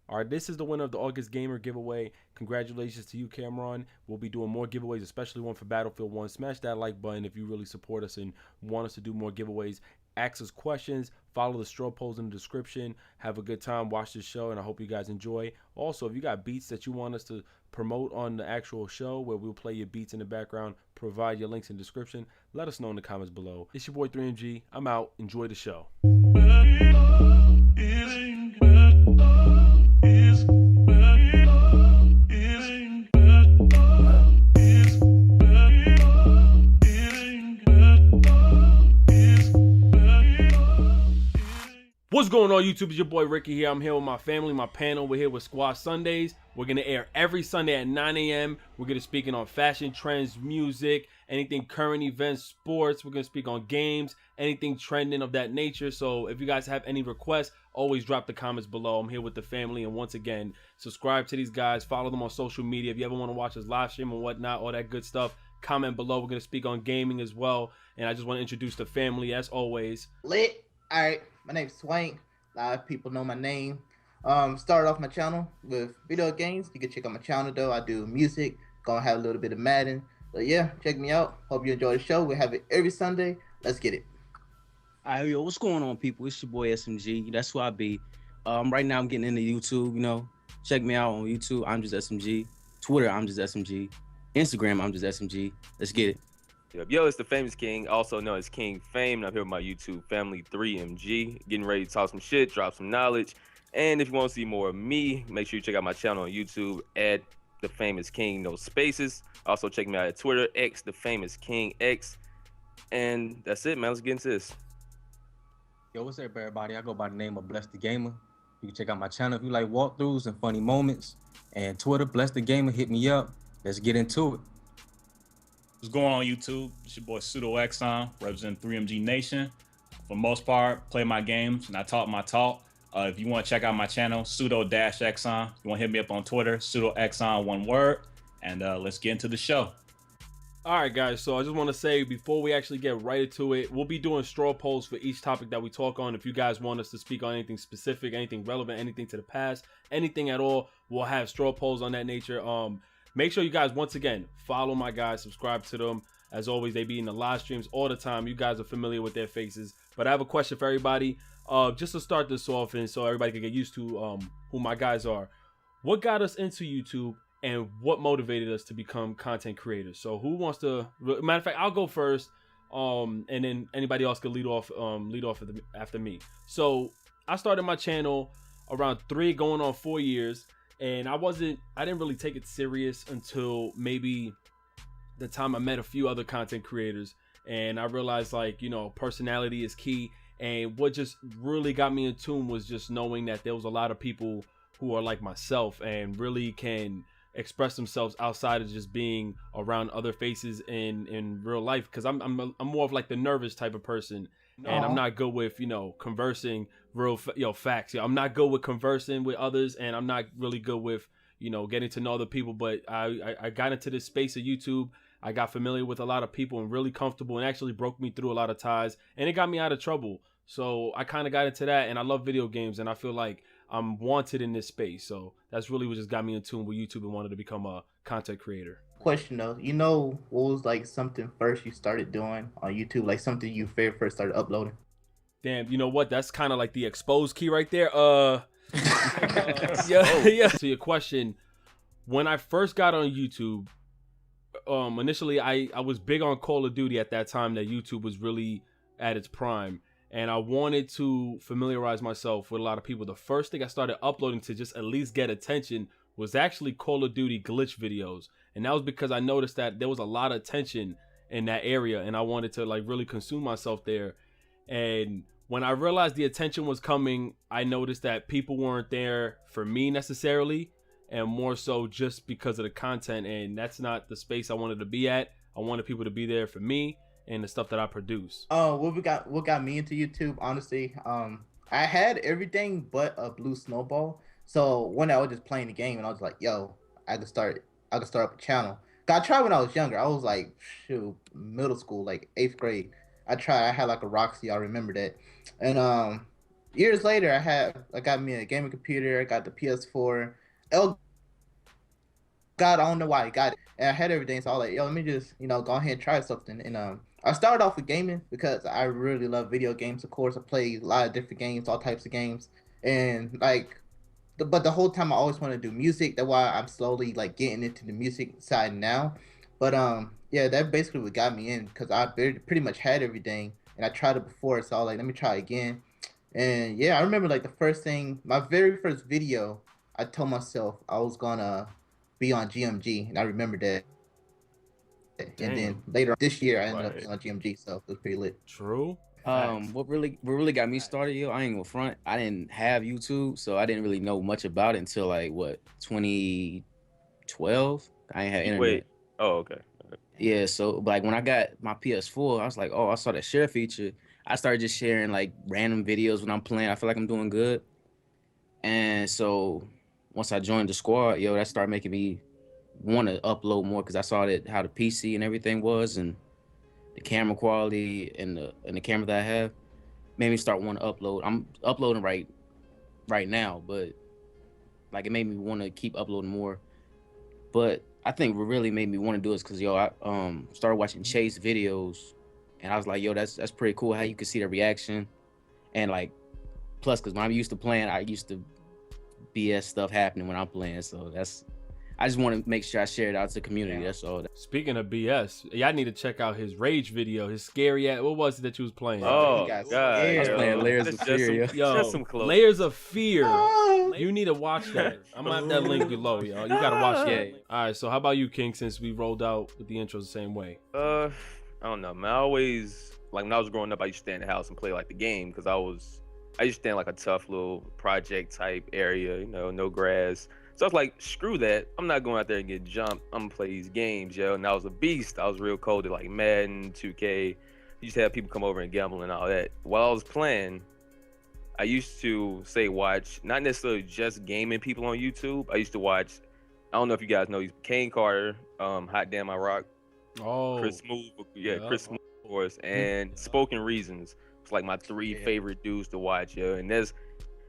All right, this is the winner of the August Gamer giveaway. Congratulations to you, Cameron. We'll be doing more giveaways, especially one for Battlefield 1. Smash that like button if you really support us and want us to do more giveaways. Ask us questions. Follow the straw polls in the description. Have a good time. Watch the show, and I hope you guys enjoy. Also, if you got beats that you want us to promote on the actual show where we'll play your beats in the background, provide your links in the description. Let us know in the comments below. It's your boy 3MG. I'm out. Enjoy the show. What's going on, YouTube? It's your boy Ricky here. I'm here with my family, my panel. We're here with Squad Sundays. We're going to air every Sunday at 9 a.m. We're going to speak on fashion, trends, music, anything current events, sports. We're going to speak on games, anything trending of that nature. So if you guys have any requests, always drop the comments below. I'm here with the family. And once again, subscribe to these guys. Follow them on social media. If you ever want to watch us live stream and whatnot, all that good stuff, comment below. We're going to speak on gaming as well. And I just want to introduce the family as always. Lit. All right, my name's Swank. A lot of people know my name. Started off my channel with video games. You can check out my channel though. I do music. Gonna have a little bit of Madden. But yeah, check me out. Hope you enjoy the show. We have it every Sunday. Let's get it. All right, yo, what's going on, people? It's your boy SMG. That's who I be. Right now, I'm getting into YouTube. You know, check me out on YouTube. I'm just SMG. Twitter, I'm just SMG. Instagram, I'm just SMG. Let's get it. Yo, it's the famous King, also known as King Fame, and I'm here with my YouTube family, 3MG, getting ready to talk some shit, drop some knowledge. And if you want to see more of me, make sure you check out my channel on YouTube at TheFamousKing, no spaces. Also check me out at Twitter, X, TheFamousKing X. And that's it, man. Let's get into this. Yo, what's up, everybody? I go by the name of BlessTheGamer. You can check out my channel if you like walkthroughs and funny moments. And Twitter, BlessTheGamer, hit me up. Let's get into it. What's going on YouTube? It's your boy Pseudo representing 3MG Nation. For the most part, play my games and I talk my talk. If you want to check out my channel, Pseudo-Exxon. You want to hit me up on Twitter, Pseudo-Exxon, one word. And let's get into the show. All right, guys, so I just want to say before we actually get right into it, we'll be doing straw polls for each topic that we talk on. If you guys want us to speak on anything specific, anything relevant, anything to the past, anything at all, we'll have straw polls on that nature. Make sure you guys, once again, follow my guys, subscribe to them. As always, they be in the live streams all the time. You guys are familiar with their faces. But I have a question for everybody. Just to start this off and so everybody can get used to who my guys are. What got us into YouTube and what motivated us to become content creators? So who wants to, matter of fact, I'll go first. And then anybody else can lead off after me. So I started my channel around 3 going on 4 years. And I didn't really take it serious until maybe the time I met a few other content creators. And I realized, like, you know, personality is key. And what just really got me in tune was just knowing that there was a lot of people who are like myself and really can express themselves outside of just being around other faces in real life. Because I'm more of like the nervous type of person. And I'm not good with, you know, conversing real facts. I'm not good with conversing with others, and I'm not really good with, you know, getting to know other people. But I got into this space of YouTube. I got familiar with a lot of people and really comfortable, and actually broke me through a lot of ties, and it got me out of trouble. So I kind of got into that, and I love video games, and I feel like I'm wanted in this space. So that's really what just got me in tune with YouTube and wanted to become a content creator. Question though, you know what was like something first you started doing on YouTube, like something you very first started uploading? Damn, you know what? That's kind of like the expose key right there. Yeah. To your question, when I first got on YouTube, initially I was big on Call of Duty at that time that YouTube was really at its prime. And I wanted to familiarize myself with a lot of people. The first thing I started uploading to just at least get attention was actually Call of Duty glitch videos. And that was because I noticed that there was a lot of attention in that area, and I wanted to like really consume myself there. And when I realized the attention was coming, I noticed that people weren't there for me necessarily, and more so just because of the content. And that's not the space I wanted to be at. I wanted people to be there for me and the stuff that I produce. What got me into YouTube, honestly, I had everything but a blue snowball. So one day I was just playing the game and I was like, yo, I could start up a channel. I tried when I was younger. I was like, shoot, middle school, like 8th grade. I had like a Roxy, I remember that. And years later, I got me a gaming computer. I got the PS4. El God, I don't know why I got it. And I had everything, so I was like, yo, let me just, go ahead and try something. And I started off with gaming because I really love video games. Of course, I play a lot of different games, all types of games. And like, but the whole time I always wanted to do music. That's why I'm slowly like getting into the music side now. But yeah, that basically what got me in because I pretty much had everything, and I tried it before, so I was like, let me try again. And yeah, I remember like my very first video, I told myself I was gonna be on GMG, and I remember that. Damn. And then later this year, I ended up Right. being on GMG, so it was pretty lit. True. Facts. What really got me started, yo, I ain't gonna front. I didn't have YouTube, so I didn't really know much about it until like what 2012. I ain't had internet. Wait. Oh, okay. Yeah, so like when I got my PS4, I was like, oh, I saw that share feature. I started just sharing like random videos when I'm playing. I feel like I'm doing good. And so once I joined the squad, yo, that started making me want to upload more because I saw that how the PC and everything was and the camera quality and the camera that I have made me start wanting to upload. I'm uploading right now, but like it made me want to keep uploading more. But I think what really made me want to do is because I started watching Chase videos, and I was like, yo, that's pretty cool how you can see the reaction, and like plus because when I'm used to playing, I used to BS stuff happening when I'm playing, so I just want to make sure I share it out to the community. That's all. Speaking of BS, y'all need to check out his rage video, his scary ass. What was it that you was playing? Oh, He got God. scared. I was playing Layers That's of just Fear, some- Yo, just some clothes. Layers of Fear. You need to watch that. I'm gonna have that link below, yo. You gotta watch that. Yeah. All right, so how about you, King? Since we rolled out with the intros the same way. I don't know, man. I always like when I was growing up, I used to stay in the house and play like the game because I used to stay in like a tough little project type area, no grass. So I was like, screw that. I'm not going out there and get jumped. I'm gonna play these games, yo. And I was a beast. I was real cold at like Madden, 2K. Used to have people come over and gamble and all that. While I was playing, I used to watch not necessarily just gaming people on YouTube. I used to watch. I don't know if you guys know these Kane Carter, Hot Damn I Rock, Oh, Chris Smooth, yeah. Chris Smooth, of course, and Spoken Reasons. It's like my three favorite dudes to watch, yo. And there's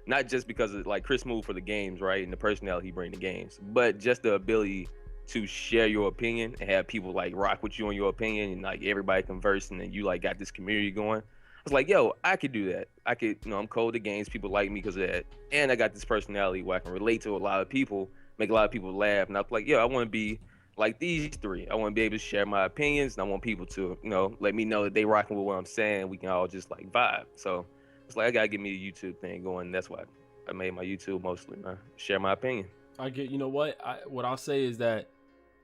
not just because of like Chris Smooth for the games, right, and the personality he bring to games, but just the ability to share your opinion and have people like rock with you on your opinion and like everybody conversing and you like got this community going. I was like, yo, I could do that. I could, I'm cold at games. People like me because of that, and I got this personality where I can relate to a lot of people, make a lot of people laugh, and I was like, yo, I want to be like these three. I want to be able to share my opinions, and I want people to, let me know that they rocking with what I'm saying. We can all just like vibe. So it's like I gotta get me a YouTube thing going. That's why I made my YouTube mostly, man. Share my opinion. I get. You know what? What I'll say is that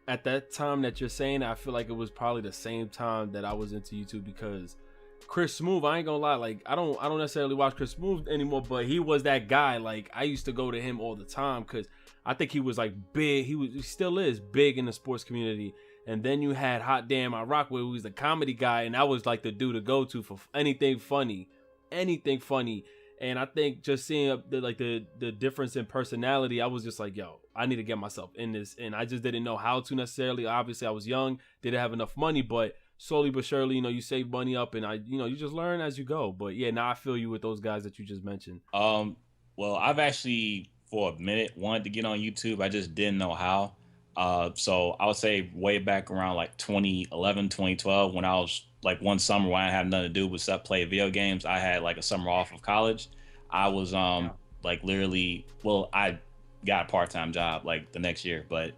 at that time that you're saying, I feel like it was probably the same time that I was into YouTube because Chris Smooth, I ain't gonna lie, like I don't necessarily watch Chris Smooth anymore, but he was that guy. Like I used to go to him all the time because I think he was like big. He still is big in the sports community. And then you had Hot Damn I Rock, where he was the comedy guy, and that was like the dude to go to for anything funny. And I think just seeing the difference in personality, I was just like, yo, I need to get myself in this, and I just didn't know how to necessarily. Obviously I was young, didn't have enough money, but slowly but surely, you save money up, and you just learn as you go. But yeah, now I feel you with those guys that you just mentioned. Well, I've actually for a minute wanted to get on YouTube. I just didn't know how. So I would say way back around like 2011, 2012, when I was like one summer when I didn't have nothing to do but play video games. I had like a summer off of college. I was like literally, well, I got a part-time job like the next year, but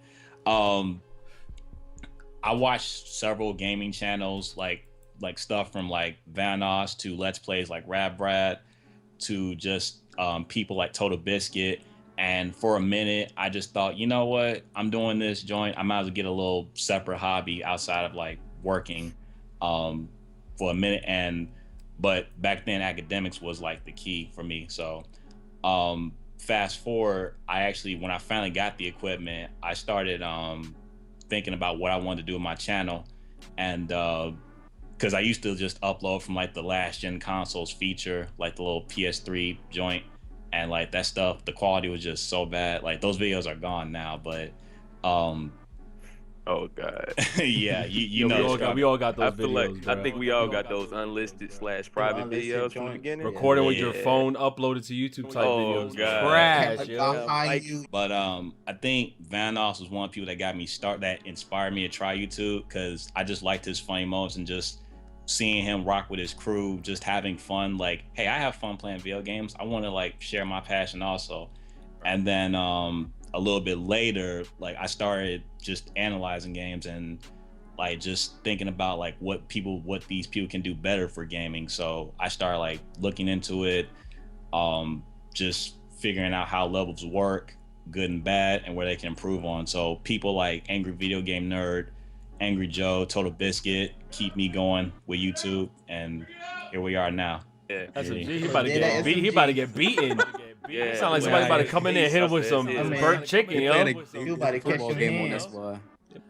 I watched several gaming channels, like stuff from like Vanoss to Let's Plays like Rap Brad to just people like Total Biscuit. And for a minute, I just thought, you know what? I'm doing this joint. I might as well get a little separate hobby outside of like working for a minute. But back then, academics was like the key for me. So fast forward, when I finally got the equipment, I started thinking about what I wanted to do with my channel. And because I used to just upload from like the last gen consoles feature, like the little PS3 joint. And like that stuff, the quality was just so bad. Like those videos are gone now, but Oh God. Yeah, you Yo, know. we all got those I feel videos, like bro. I think we all got those unlisted / private unlisted videos from the joints. beginning. Recording with your Yeah. phone, uploaded to YouTube type Oh, videos. God. Trash, Camera yo. behind Like- you. But I think Vanoss was one of the people that got me that inspired me to try YouTube, because I just liked his funny moments and just seeing him rock with his crew, just having fun. Like, hey, I have fun playing video games. I want to like share my passion also. And then a little bit later, like I started just analyzing games and like just thinking about like what these people can do better for gaming. So I started like looking into it, just figuring out how levels work, good and bad, and where they can improve on. So people like Angry Video Game Nerd, Angry Joe, Total Biscuit keep me going with YouTube, and here we are now. Yeah. SMG, he Yeah. about to Yeah, get beat. He SMG. about to get beaten. Yeah. Sound like somebody about to come in there and hit him with some Yeah. burnt chicken, yo. You about to catch Football some game on hands. that's why.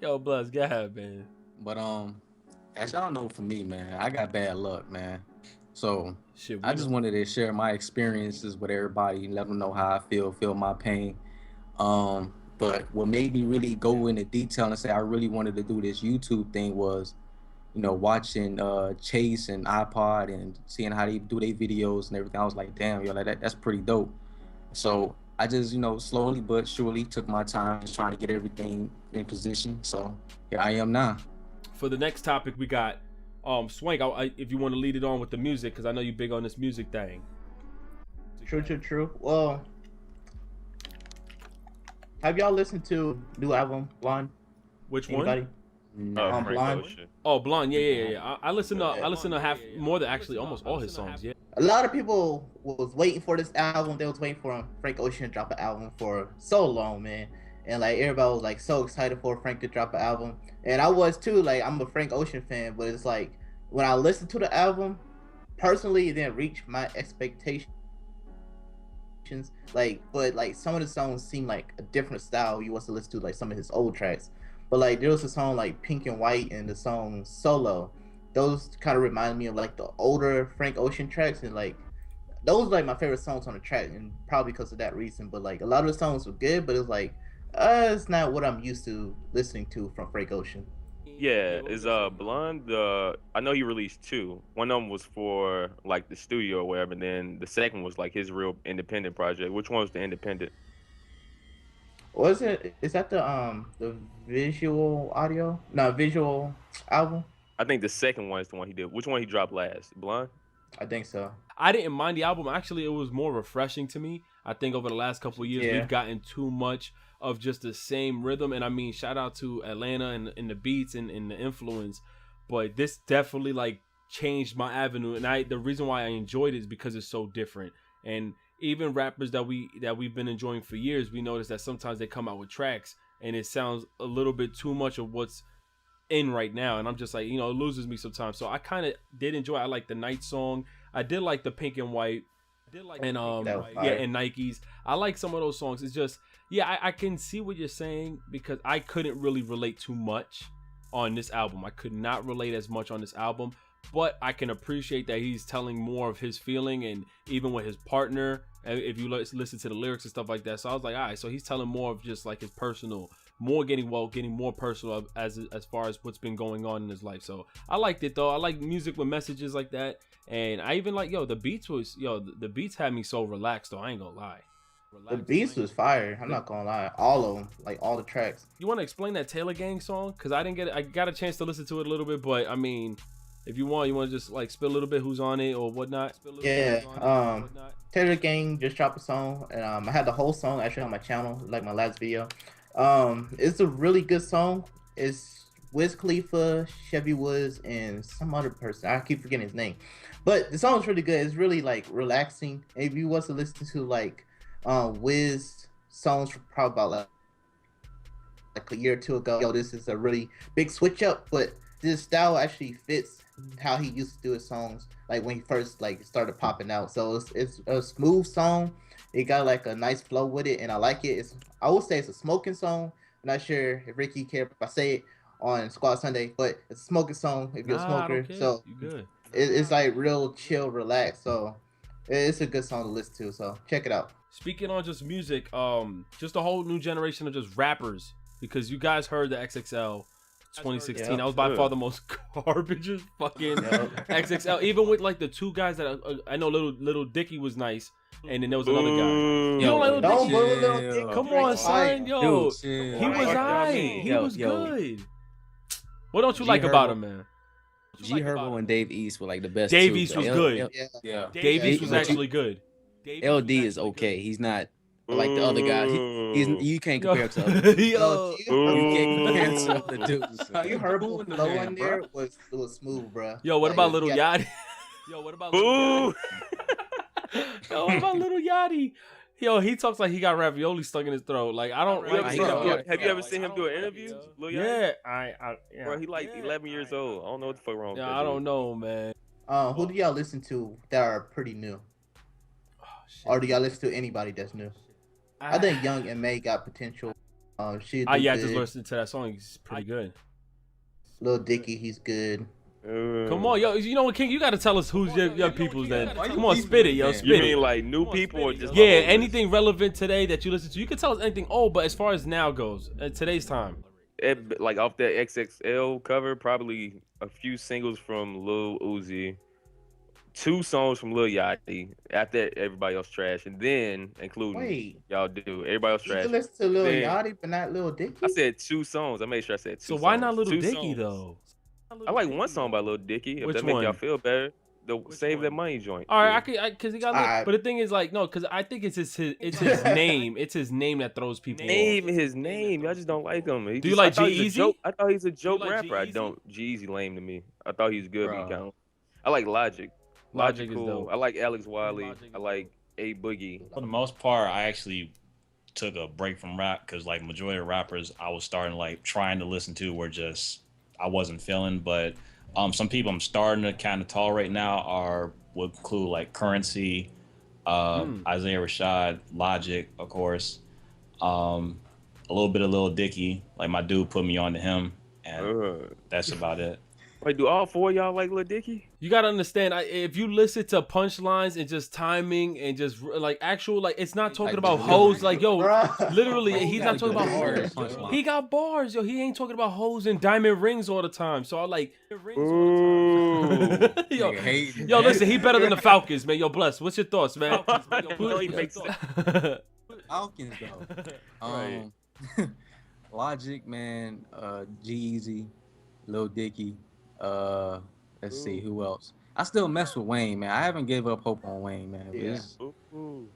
Yo, Bless, go ahead, man. But as y'all know, for me, man, I got bad luck, man. So Shit, I just wanted to share my experiences with everybody, let them know how I feel my pain. But what made me really go into detail and say I really wanted to do this YouTube thing was, you know, watching Chase and iPod and seeing how they do their videos and everything. I was like, damn, yo, that's pretty dope. So I just, you know, slowly but surely took my time just trying to get everything in position. So here I am now. For the next topic, we got Swank. If you want to lead it on with the music, because I know you're big on this music thing. True. Well, have y'all listened to new album Blonde? Which Anybody? one? Frank Blonde. Ocean. Oh, Blonde. Yeah. I listen to half more than actually almost all his songs. Yeah. A lot of people was waiting for this album. They was waiting for Frank Ocean to drop an album for so long, man. And like everybody was like so excited for Frank to drop an album, and I was too. Like I'm a Frank Ocean fan, but it's like when I listened to the album, personally, it didn't reach my expectations. But some of the songs seem like a different style you want to listen to, like some of his old tracks. But like there was a song like Pink and White and the song Solo. Those kind of reminded me of like the older Frank Ocean tracks, and like those were like my favorite songs on the track, and probably because of that reason. But like a lot of the songs were good, but it's like it's not what I'm used to listening to from Frank Ocean. Yeah, is Blonde. I know he released 2. One of them was for like the studio or whatever, and then the second was like his real independent project. Which one was the independent? Was it? Is that the visual audio? No, visual album. I think the second one is the one he did. Which one he dropped last? Blonde? I think so. I didn't mind the album. Actually, it was more refreshing to me. I think over the last couple of years, Yeah. we've gotten too much of just the same rhythm. And I mean, shout out to Atlanta and the beats and the influence. But this definitely like changed my avenue. And the reason why I enjoyed it is because it's so different. And even rappers that we've been enjoying for years, we notice that sometimes they come out with tracks and it sounds a little bit too much of what's in right now, and I'm just like, you know, it loses me sometimes. So I kind of did enjoy. I like the Night song. I did like the Pink and White, and and Nikes. I like some of those songs. It's just, yeah, I can see what you're saying, because I couldn't really relate too much on this album. I could not relate as much on this album, but I can appreciate that he's telling more of his feeling, and even with his partner, if you listen to the lyrics and stuff like that. So I was like, all right, so he's telling more of just like his personal, getting more personal as far as what's been going on in his life. So I liked it though. I like music with messages like that, and I even like the beats had me so relaxed though. I ain't gonna lie. The beats was fire. I'm not gonna lie. All of them, like all the tracks. You want to explain that Taylor Gang song? Because I didn't get it. I got a chance to listen to it a little bit, but I mean, if you want to just like spill a little bit who's on it or whatnot. Yeah. Taylor Gang just dropped a song, and I had the whole song actually on my channel, like my last video. It's a really good song. It's Wiz Khalifa, Chevy Woods, and some other person. I keep forgetting his name, but the song is really good. It's really like relaxing. If you want to listen to like Wiz songs from probably about like a year or two ago, this is a really big switch up, but this style actually fits how he used to do his songs, like when he first like started popping out. So it's a smooth song. It got like a nice flow with it, and I like it. I would say it's a smoking song. I'm not sure if Ricky cared if I say it on Squad Sunday, but it's a smoking song if you're a smoker. So you good. It's like real chill, relaxed. So it's a good song to listen to. So check it out. Speaking on just music, just a whole new generation of just rappers because you guys heard the XXL 2016. Yep. That was by far the most garbage fucking XXL. Even with like the two guys that I know, little Dicky was nice, and then there was another guy. You don't like Little Don't Dicky? bully Little Dicky. Come on, son, yo, Dude, he was alright. He was good. What don't you like about him, man? G Herbo and Dave East were like the best. Dave too, East though. was good. Yeah. Dave East was But actually good. LD is okay. He's not like the other guy. You can't compare him to other dudes. Yo. You can't compare him to other dudes. You heard the flow in there was smooth, bro. Yo, what about Little Yachty? Yo, what about Little Boo! Yachty? Yo, what about Little Yachty? Yo, he talks like he got ravioli stuck in his throat. Like, I don't like Have you ever seen him do an interview? Lil Yachty? Yeah, Bro, he like 11 years old. I don't know what the fuck wrong with that I don't dude. know, man. Who do y'all listen to that are pretty new? Or do y'all listen to anybody that's new? I think Young and May got potential. She I just listened to that song. He's pretty good. Lil Dicky, he's good. Come on, yo, you know what, King? You got to tell us who's your people's then. Come on, spit it, yo, You spit mean it. like new people or just Yeah, my old anything relevant today that you listen to. You can tell us anything old, but as far as now goes, at today's time. like off that XXL cover, probably a few singles from Lil Uzi, 2 songs from Lil Yachty. After everybody else trash, and then including Wait, y'all do everybody else you trash. can listen to Lil Then- Yachty, but not Lil Dicky? I said 2 songs. I made sure I said 2. So why songs. not Little 2 Dicky songs. though? I like one song by Lil Dicky. If Which that make y'all one? feel better, the Save That Money joint. All right, because he got. Alright. But the thing is, like, no, because I think it's his name. It's his name that throws people off. Name his name. Y'all just don't like him. Do you like I thought he's a G-Eazy? joke- I thought he's a joke like rapper. I G-Eazy? don't. G-Eazy lame to me. I thought he was good. But he Bro. don't. I like Logic. Logic is cool. dope. I like Alex Wiley. I like A Boogie. For the most part, I actually took a break from rap because like majority of rappers I was starting like trying to listen to were just I wasn't feeling. But some people I'm starting to kind of tolerate now would include like Currency, Isaiah Rashad, Logic, of course, a little bit of Lil Dicky. Like my dude put me on to him, and that's about it. Wait, do all 4 of y'all like Lil Dicky? You gotta understand, if you listen to punchlines and just timing and just like actual, like it's not talking Like about the- hoes. Like yo, Bruh. literally, he's not got talking about good hoes. bars. He got bars, yo. He ain't talking about hoes and diamond rings all the time. So I like. Ooh. yo, Nigga hating. yo, listen, he better than the Falcons, man. Yo, Bless, what's your thoughts, man? No, he makes sense. Falcons though. Right. Logic, man. G-Eazy, Lil Dicky. Let's see who else. I still mess with Wayne, man. I haven't gave up hope on Wayne, man. But Yeah. it's- Ooh.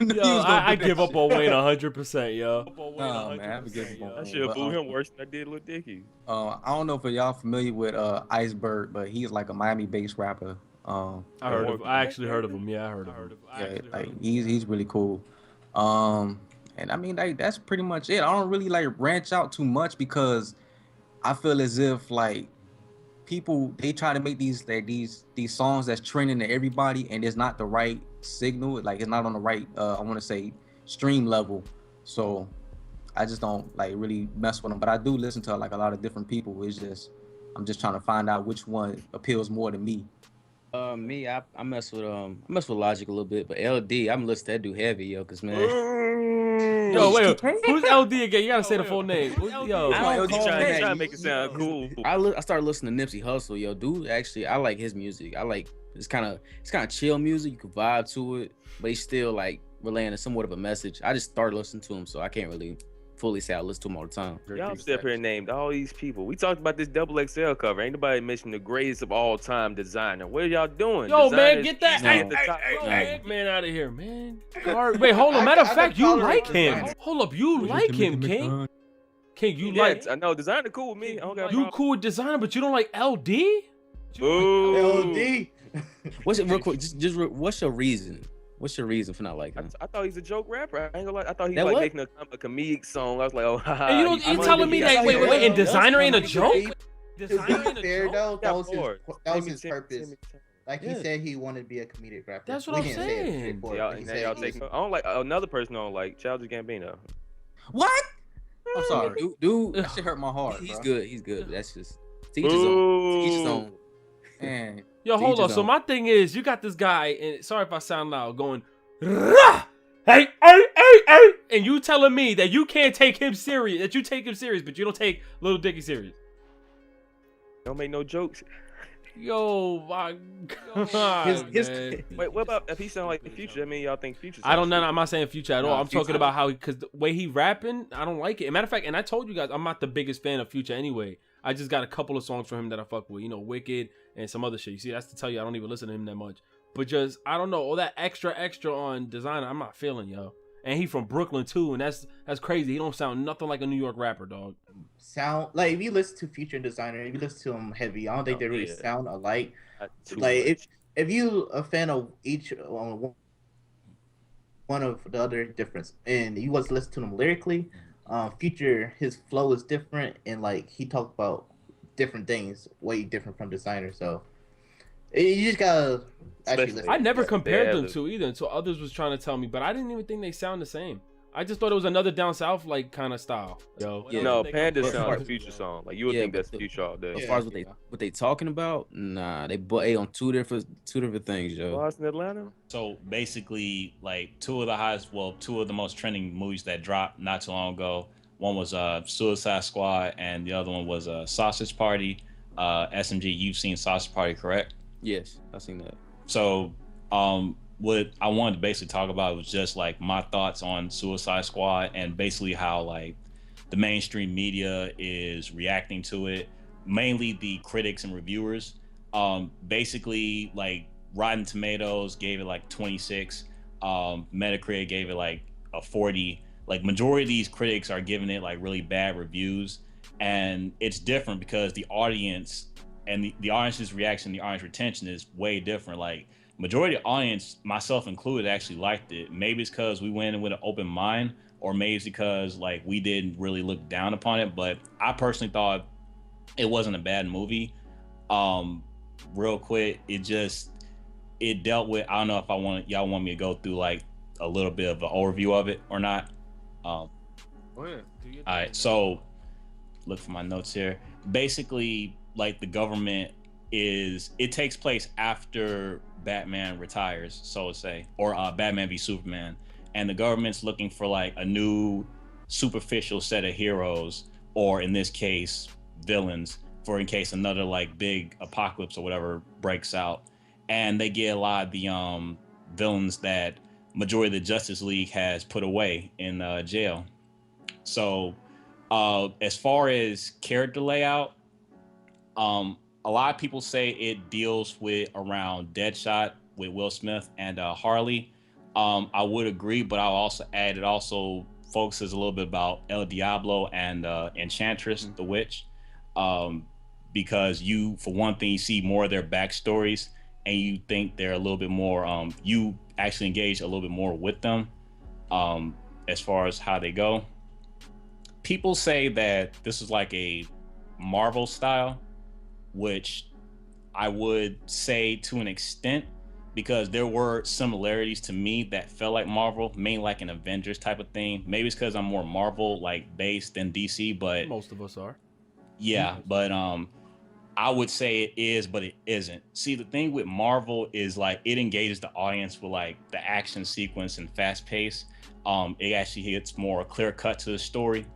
Yo, I give up on Wayne 100%, yo. Nah, man, I haven't given up I on should have But, booed him worse than I did Lil Dicky. I don't know if y'all familiar with Iceberg, but he's like a Miami-based rapper. I actually heard of him. Yeah, I heard of him. Yeah, like he's really cool. And I mean that's pretty much it. I don't really like branch out too much because I feel as if like people they try to make these songs that's trending to everybody and it's not the right signal. Like it's not on the right I want to say stream level. So I just don't like really mess with them. But I do listen to like a lot of different people. It's just I'm just trying to find out which one appeals more to me. Me, I mess with Logic a little bit, but LD, I'm listening to that dude heavy, yo, cause man, Yo, wait, who's LD again? You gotta say the full name. Yo, I don't He's call trying him to make it sound cool. I started listening to Nipsey Hussle, yo, dude. Actually, I like his music. I like it's kind of chill music. You can vibe to it, but he's still like relaying somewhat of a message. I just started listening to him, so I can't really fully say I listen to him all the time. Y'all step here and named all these people. We talked about this double XL cover. Ain't nobody mentioned the greatest of all time designer. What are y'all doing? yo, man, Designers get that No. man out of here, man. Wait, hold on. Matter of fact, you like him. Hold up, you like him, King. King, you Yeah, like I know designer cool with me. I don't got a you problem. cool with designer, but you don't like LD? Ooh. LD. What's it real quick? What's your reason? What's your reason for not liking him? I thought he's a joke rapper. I ain't gonna lie. I thought he That was what? like making a comedic song. I was like, oh, haha. And you telling me that wait, and designer ain't a joke? To be fair though, that was his Timmy, purpose. Timmy. Like he said, he wanted to be a comedic rapper. That's what We I'm didn't say it saying. straightforward, Y'all, but he now said y'all he take. was- I don't like another person. I don't like Childish Gambino. What? I'm sorry. Dude, That shit hurt my heart. he's bro. good. He's good. That's just teach his own. Teach his own. Man, Yo, hold Teach on. his So own. my thing is, you got this guy, and sorry if I sound loud, going, rah, hey, hey, hey, hey, and you telling me that you can't take him serious, that you take him serious, but you don't take Lil Dicky serious. Don't make no jokes. Yo, my God, man. Wait, what about if he sound like Future? I mean, y'all think Future? I don't know. I'm not saying Future at all. I'm Future- talking about how, because the way he rapping, I don't like it. As a matter of fact, and I told you guys, I'm not the biggest fan of Future anyway. I just got a couple of songs from him that I fuck with. You know, Wicked and some other shit. You see, that's to tell you I don't even listen to him that much. But just, I don't know, all that extra on Designer, I'm not feeling, yo. And he from Brooklyn too, and that's crazy. He don't sound nothing like a New York rapper, dog. Sound like if you listen to Future and Designer, if you listen to them heavy, I don't think they really sound alike. Like if you a fan of each one of the other difference, and you was listen to them lyrically, Future, his flow is different, and like he talked about different things, way different from Designer. So you just gotta actually listen. I never compared them to either until others was trying to tell me, but I didn't even think they sound the same. I just thought it was another down south like kind of style. Yo, Yeah. No, Panda sound like a Future song. Like you would think that's but Future all day. As far as what they talking about, nah, they on two different things, yo. Boston, Atlanta. So basically, like two of the most trending movies that dropped not too long ago. One was Suicide Squad, and the other one was Sausage Party. SMG, you've seen Sausage Party, correct? Yes, I've seen that. So, what I wanted to basically talk about was just like my thoughts on Suicide Squad and basically how like the mainstream media is reacting to it, mainly the critics and reviewers. Basically, like Rotten Tomatoes gave it like 26, Metacritic gave it like a 40. Like majority of these critics are giving it like really bad reviews, and it's different because the audience and the audience's reaction, the audience retention is way different. Like majority of the audience, myself included, actually liked it. Maybe it's because we went in with an open mind, or maybe it's because like we didn't really look down upon it. But I personally thought it wasn't a bad movie. Real quick, it dealt with, I don't know if y'all want me to go through like a little bit of an overview of it or not. All right, so look for my notes here. Basically, like the government it takes place after Batman retires, so to say, or Batman v Superman, and the government's looking for like a new superficial set of heroes, or in this case villains, for in case another like big apocalypse or whatever breaks out. And they get a lot of the villains that majority of the Justice League has put away in jail. So as far as character layout, a lot of people say it deals with around Deadshot with Will Smith and Harley. I would agree, but I'll also add it also focuses a little bit about El Diablo and Enchantress, the witch, because you, for one thing, you see more of their backstories, and you think they're a little bit more, you actually engage a little bit more with them as far as how they go. People say that this is like a Marvel style, which I would say to an extent, because there were similarities to me that felt like Marvel, mainly like an Avengers type of thing. Maybe it's because I'm more Marvel like based than DC, but most of us are. Yeah, but I would say it is, but it isn't. See, the thing with Marvel is like it engages the audience with like the action sequence and fast pace. It actually hits more clear cut to the story.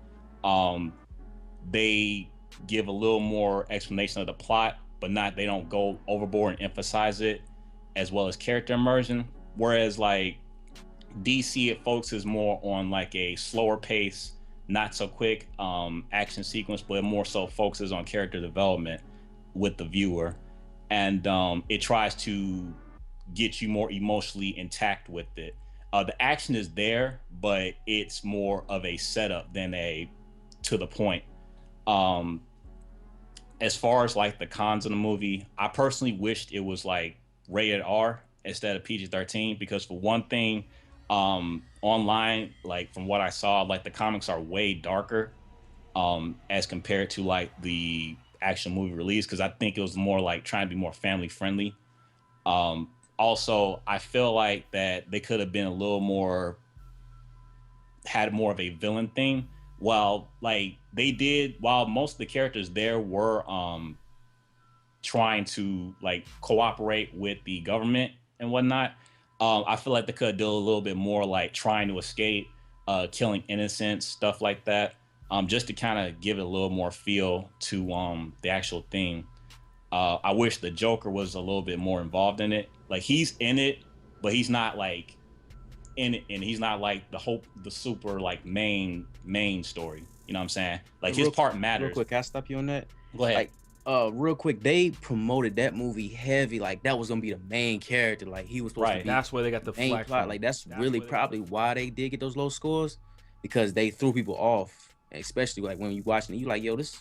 They give a little more explanation of the plot, but they don't go overboard and emphasize it, as well as character immersion. Whereas like DC, it focuses more on like a slower pace, not so quick action sequence, but it more so focuses on character development with the viewer, and it tries to get you more emotionally intact with it. The action is there, but it's more of a setup than a to the point. As far as like the cons of the movie, I personally wished it was like rated R instead of PG-13, because for one thing, online, like from what I saw, like the comics are way darker as compared to like the actual movie release, because I think it was more like trying to be more family friendly. Also, I feel like that they could have been a little more, had more of a villain thing. While like they did, while most of the characters there were trying to like cooperate with the government and whatnot, I feel like they could do a little bit more, like trying to escape, killing innocents, stuff like that. Just to kind of give it a little more feel to the actual thing. I wish the Joker was a little bit more involved in it. Like, he's in it, but he's not like in it, and he's not like the super like main story. You know what I'm saying? Like, his part matters. Real quick, can I stop you on that? Go ahead. Like, real quick, they promoted that movie heavy, like that was gonna be the main character, like he was supposed to be. That's where they got the main flack plot. from. Like that's really probably why they did get those low scores, because they threw people off, especially like when you watching it, you like, yo, this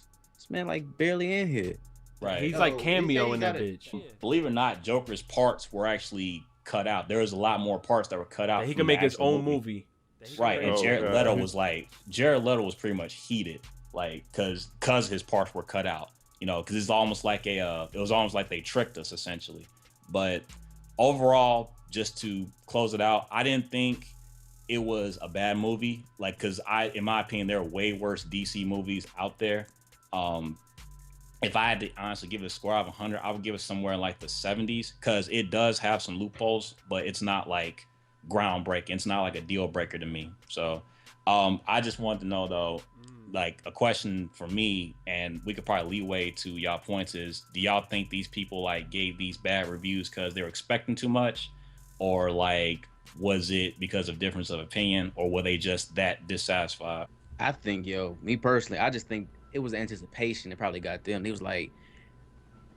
man like barely in here. Right. He's like cameo in that bitch. Believe it or not, Joker's parts were actually cut out. There was a lot more parts that were cut out. Yeah, he can make his own movie. Right, and Jared Leto was pretty much heated, like, cause his parts were cut out, you know, cause it's almost like it was almost like they tricked us essentially. But overall, just to close it out, I didn't think it was a bad movie, like, cause in my opinion, there are way worse DC movies out there. If I had to honestly give it a score out of 100, I would give it somewhere in like the 70s, cause it does have some loopholes, but it's not like groundbreaking. It's not like a deal breaker to me. So I just wanted to know though, like, a question for me, and we could probably leeway to y'all points, is do y'all think these people like gave these bad reviews because they were expecting too much, or like was it because of difference of opinion, or were they just that dissatisfied? I think, me personally, I just think it was anticipation that probably got them. They was like,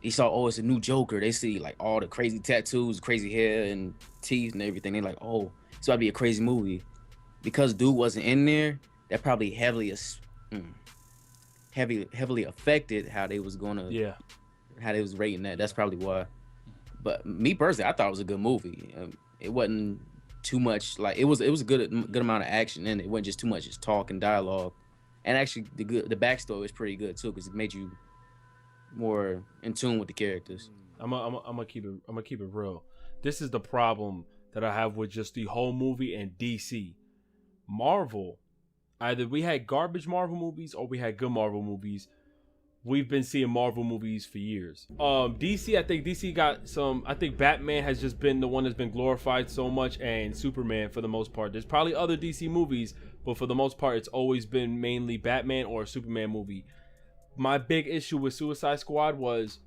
he saw, oh, it's a new Joker. They see like all the crazy tattoos, crazy hair and teeth and everything. They're like, oh, it's about to be a crazy movie. Because dude wasn't in there, that probably heavily affected how they was how they was rating that. That's probably why. But me personally, I thought it was a good movie. It wasn't too much, like, it was a good amount of action in it. It wasn't just too much just talk and dialogue. And actually the backstory was pretty good too, because it made you more in tune with the characters. I'm gonna keep it real. This is the problem that I have with just the whole movie and DC. Marvel, either we had garbage Marvel movies or we had good Marvel movies. We've been seeing Marvel movies for years. DC, I think DC got some. I think Batman has just been the one that's been glorified so much, and Superman for the most part. There's probably other DC movies, but for the most part, it's always been mainly Batman or a Superman movie. My big issue with Suicide Squad was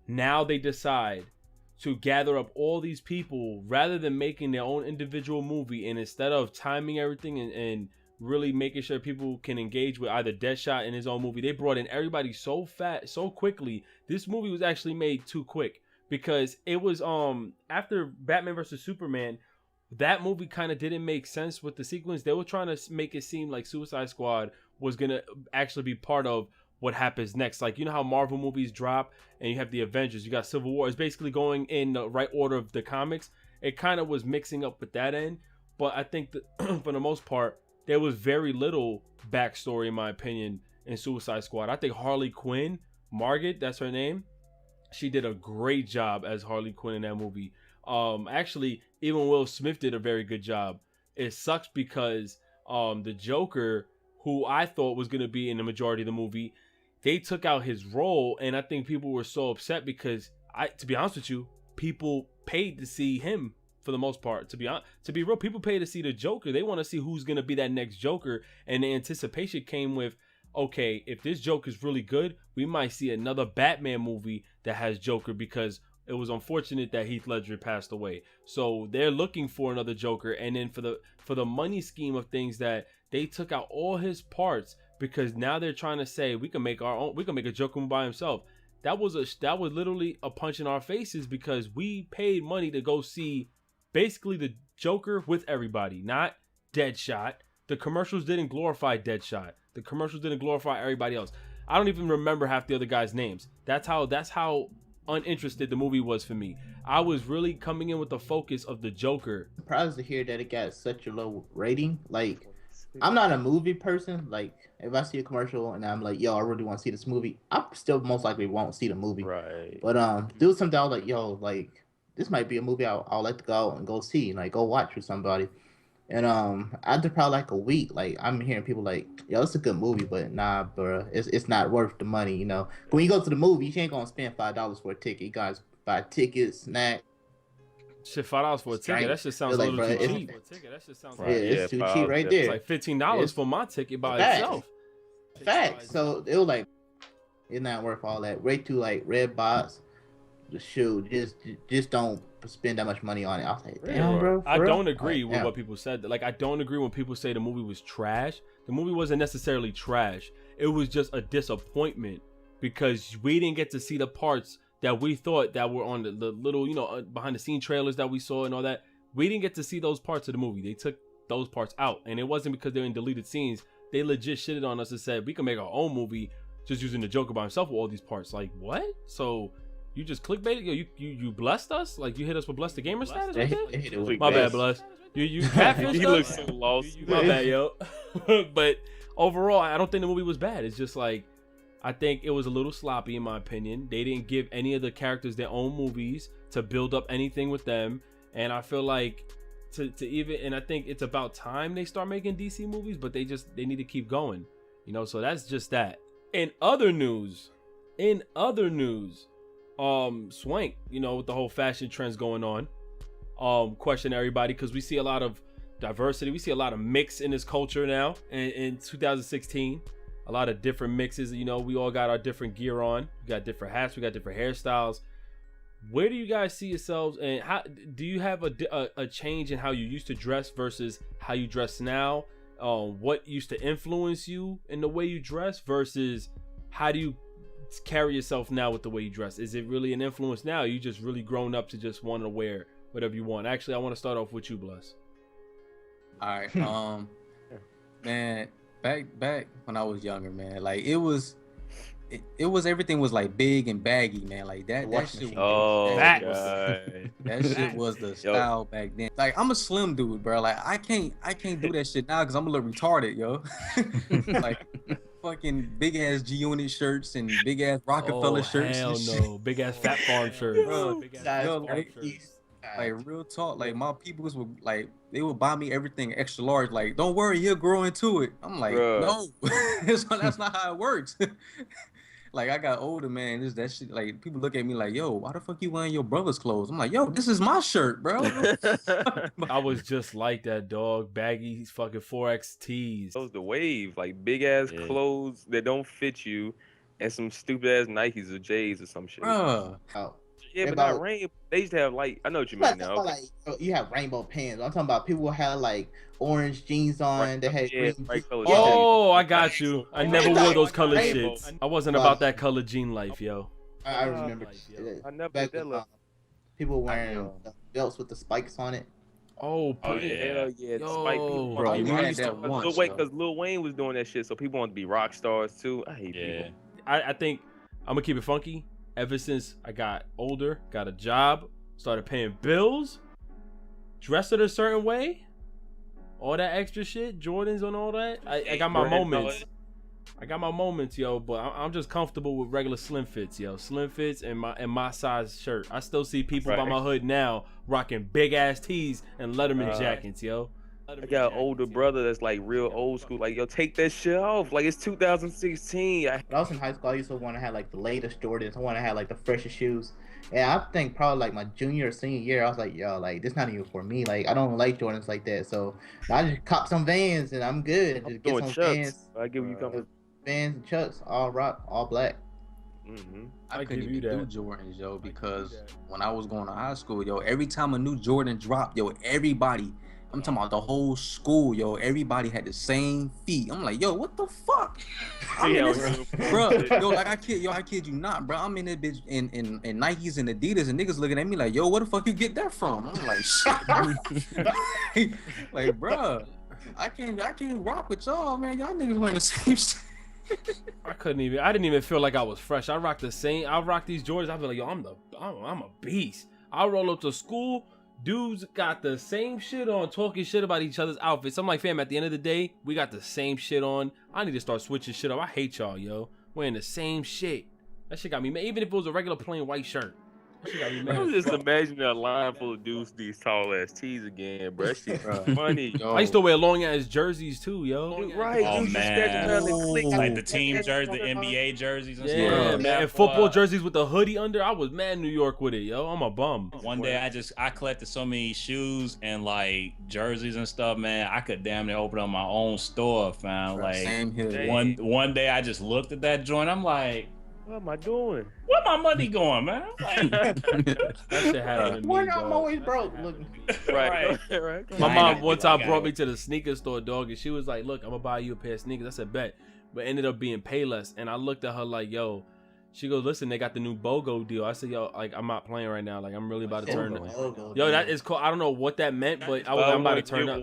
now they decide to gather up all these people rather than making their own individual movie, and instead of timing everything and really making sure people can engage with either Deadshot in his own movie, they brought in everybody so quickly. This movie was actually made too quick, because it was after Batman vs Superman, that movie kind of didn't make sense with the sequence. They were trying to make it seem like Suicide Squad was gonna actually be part of what happens next. Like, you know how Marvel movies drop and you have the Avengers, you got Civil War. It's basically going in the right order of the comics. It kind of was mixing up with that end, but I think that for the most part, there was very little backstory, in my opinion, in Suicide Squad. I think Harley Quinn, Margot, that's her name, she did a great job as Harley Quinn in that movie. Actually, even Will Smith did a very good job. It sucks because the Joker, who I thought was going to be in the majority of the movie, they took out his role, and I think people were so upset because, to be honest with you, people paid to see him. For the most part, to be real, people pay to see the Joker. They want to see who's gonna be that next Joker, and the anticipation came with, okay, if this Joker's really good, we might see another Batman movie that has Joker, because it was unfortunate that Heath Ledger passed away. So they're looking for another Joker, and then for the money scheme of things, that they took out all his parts, because now they're trying to say we can make our own, we can make a Joker movie by himself. That was literally a punch in our faces, because we paid money to go see basically the Joker with everybody, not Deadshot. The commercials didn't glorify Deadshot. The commercials didn't glorify everybody else. I don't even remember half the other guys' names. That's how uninterested the movie was for me. I was really coming in with the focus of the Joker. Surprised to hear that it got such a low rating. Like, I'm not a movie person. Like, if I see a commercial and I'm like, yo, I really want to see this movie, I still most likely won't see the movie. Right. But do something I was like, yo, like, this might be a movie I'll like to go out and go see, like go watch with somebody. And after probably like a week, like I'm hearing people like, yo, it's a good movie, but nah, bro, it's not worth the money, you know. When you go to the movie, you ain't gonna spend $5 for a ticket. You guys buy tickets, snack. Shit, $5 for a ticket. That shit sounds a Like, little bro, too it's- cheap. Yeah, Right, it's too $5 cheap right It's there. like $15 It's- for my ticket by Facts. itself. Facts. So it was like, it's not worth all that. Right to like red box, the shoe. Just don't spend that much money on it. I was like, damn, bro. I for real? don't agree Like, with damn. what people said. Like, I don't agree when people say the movie was trash. The movie wasn't necessarily trash. It was just a disappointment because we didn't get to see the parts that we thought that were on the little, you know, behind the scene trailers that we saw and all that. We didn't get to see those parts of the movie. They took those parts out, and it wasn't because they were in deleted scenes. They legit shitted on us and said we can make our own movie just using the Joker by himself with all these parts. Like, what? So you just clickbaited? Yo, you blessed us? Like, you hit us with BlessTheGamer status? They Right hit- there? they hit it with My bad, bass. Bless. You catfished He us? looks so lost. My bad, yo. But overall, I don't think the movie was bad. It's just like, I think it was a little sloppy in my opinion. They didn't give any of the characters their own movies to build up anything with them. And I feel like to even, and I think it's about time they start making DC movies, but they need to keep going. You know, so that's just that. In other news, Swank, you know, with the whole fashion trends going on, question everybody, because we see a lot of diversity, we see a lot of mix in this culture now in 2016. A lot of different mixes, you know, we all got our different gear on, we got different hats, we got different hairstyles. Where do you guys see yourselves, and how do you have a change in how you used to dress versus how you dress now? What used to influence you in the way you dress versus how do you carry yourself now with the way you dress? Is it really an influence now? Or you just really grown up to just want to wear whatever you want? Actually, I want to start off with you, Bless. All right. Man, back when I was younger, man, like it was everything was like big and baggy, man. Like that shit. Oh, Facts. God. That shit was the style back then. Like I'm a slim dude, bro. Like I can't do that shit now because I'm a little retarded, yo. Like fucking big ass G Unit shirts and big ass Rockefeller shirts. Hell and shit. no, big ass Fat Farm shirt. Bro, Size yo, 40. like real talk, like my peoples would like they would buy me everything extra large. Like, don't worry, he'll grow into it. I'm like, Bruh. no, that's not how it works. Like I got older, man. That shit. Like people look at me like, yo, why the fuck you wearing your brother's clothes? I'm like, yo, this is my shirt, bro. I was just like that, dog. Baggy fucking 4X tees. That was the wave, like big ass Yeah. clothes that don't fit you, and some stupid ass Nikes or J's or some shit. Bruh. Oh. Yeah, but about- not rain. They used to have like, I know what you I'm mean not now. talking about, like, you have rainbow pants. I'm talking about people who had like orange jeans on. Right, They had yeah, green. right color Oh, I got you. I never wore those colored Rainbow. shits. I wasn't about that colored jean life, yo. I remember. I never back did that when, look. people wearing belts with the spikes on it. Oh, Oh, yeah. yeah. Hell yeah, Yo. Spike people. Bro, Like, you Lil had that Wayne- once, because yo. Lil Wayne was doing that shit, so people wanted to be rock stars too. I hate Yeah. people. I think I'm gonna keep it funky. Ever since I got older, got a job, started paying bills, dressed it a certain way, all that extra shit, Jordans and all that. I got my Jordan moments. colors. I got my moments, yo. But I'm just comfortable with regular slim fits, yo. Slim fits and my size shirt. I still see people by Right. my hood now rocking big ass tees and Letterman jackets, yo. I got an older brother that's like real old school. Like, yo, take that shit off. Like, it's 2016. When I was in high school, I used to want to have like the latest Jordans. I want to have like the freshest shoes. And I think probably like my junior or senior year, I was like, yo, like this not even for me. Like I don't like Jordans like that. So I just cop some Vans and I'm good. I'm Just get doing some Chucks. Vans, I get where you coming. Vans and Chucks, all rock, all black. Mm-hmm. I I couldn't give you even that. do Jordans, yo, because when I was going to high school, yo, every time a new Jordan dropped, yo, everybody, I'm talking about the whole school, yo, everybody had the same feet. I'm like, yo, what the fuck? I'm in this, bro, yo, like I kid you not, bro. I'm in this bitch in Nikes and Adidas, and niggas looking at me like, yo, where the fuck you get that from? I'm like, shit, like, bro, I can't rock with y'all, man. Y'all niggas wearing the same shit. I didn't even feel like I was fresh. I rock these Jordans. I feel like, yo, I'm a beast. I roll up to school, dudes got the same shit on, talking shit about each other's outfits. I'm like, fam, at the end of the day, we got the same shit on. I need to start switching shit up. I hate y'all, yo. Wearing the same shit. That shit got me mad. Even if it was a regular plain white shirt. She got me I mad was as just fuck. imagining a line full of dudes, these tall ass tees again, bro. That shit funny. Yo, I used to wear long ass jerseys too, yo. Dude, right, Oh, dudes just scratching man. around and click. Like the team jerseys, the NBA jerseys and Yeah, stuff. man. And football jerseys with the hoodie under. I was mad in New York with it, yo. I'm a bum. One day I collected so many shoes and like jerseys and stuff, man. I could damn near open up my own store, fam. bro, Like same here. Dang. one day I just looked at that joint. I'm like, What am I doing? where my money going, man? Like, That shit happened to me, Why I'm dog. always broke? Look, Right. Right. My I mom got one you, time I brought got me you. to the sneaker store, dog, and she was like, "Look, I'm gonna buy you a pair of sneakers." I said, "Bet," but ended up being Payless. And I looked at her like, "Yo," she goes, "Listen, they got the new BOGO deal." I said, "Yo, like I'm not playing right now. Like I'm really about to turn." Yo, that is cool. I don't know what that meant, but I'm about to turn up.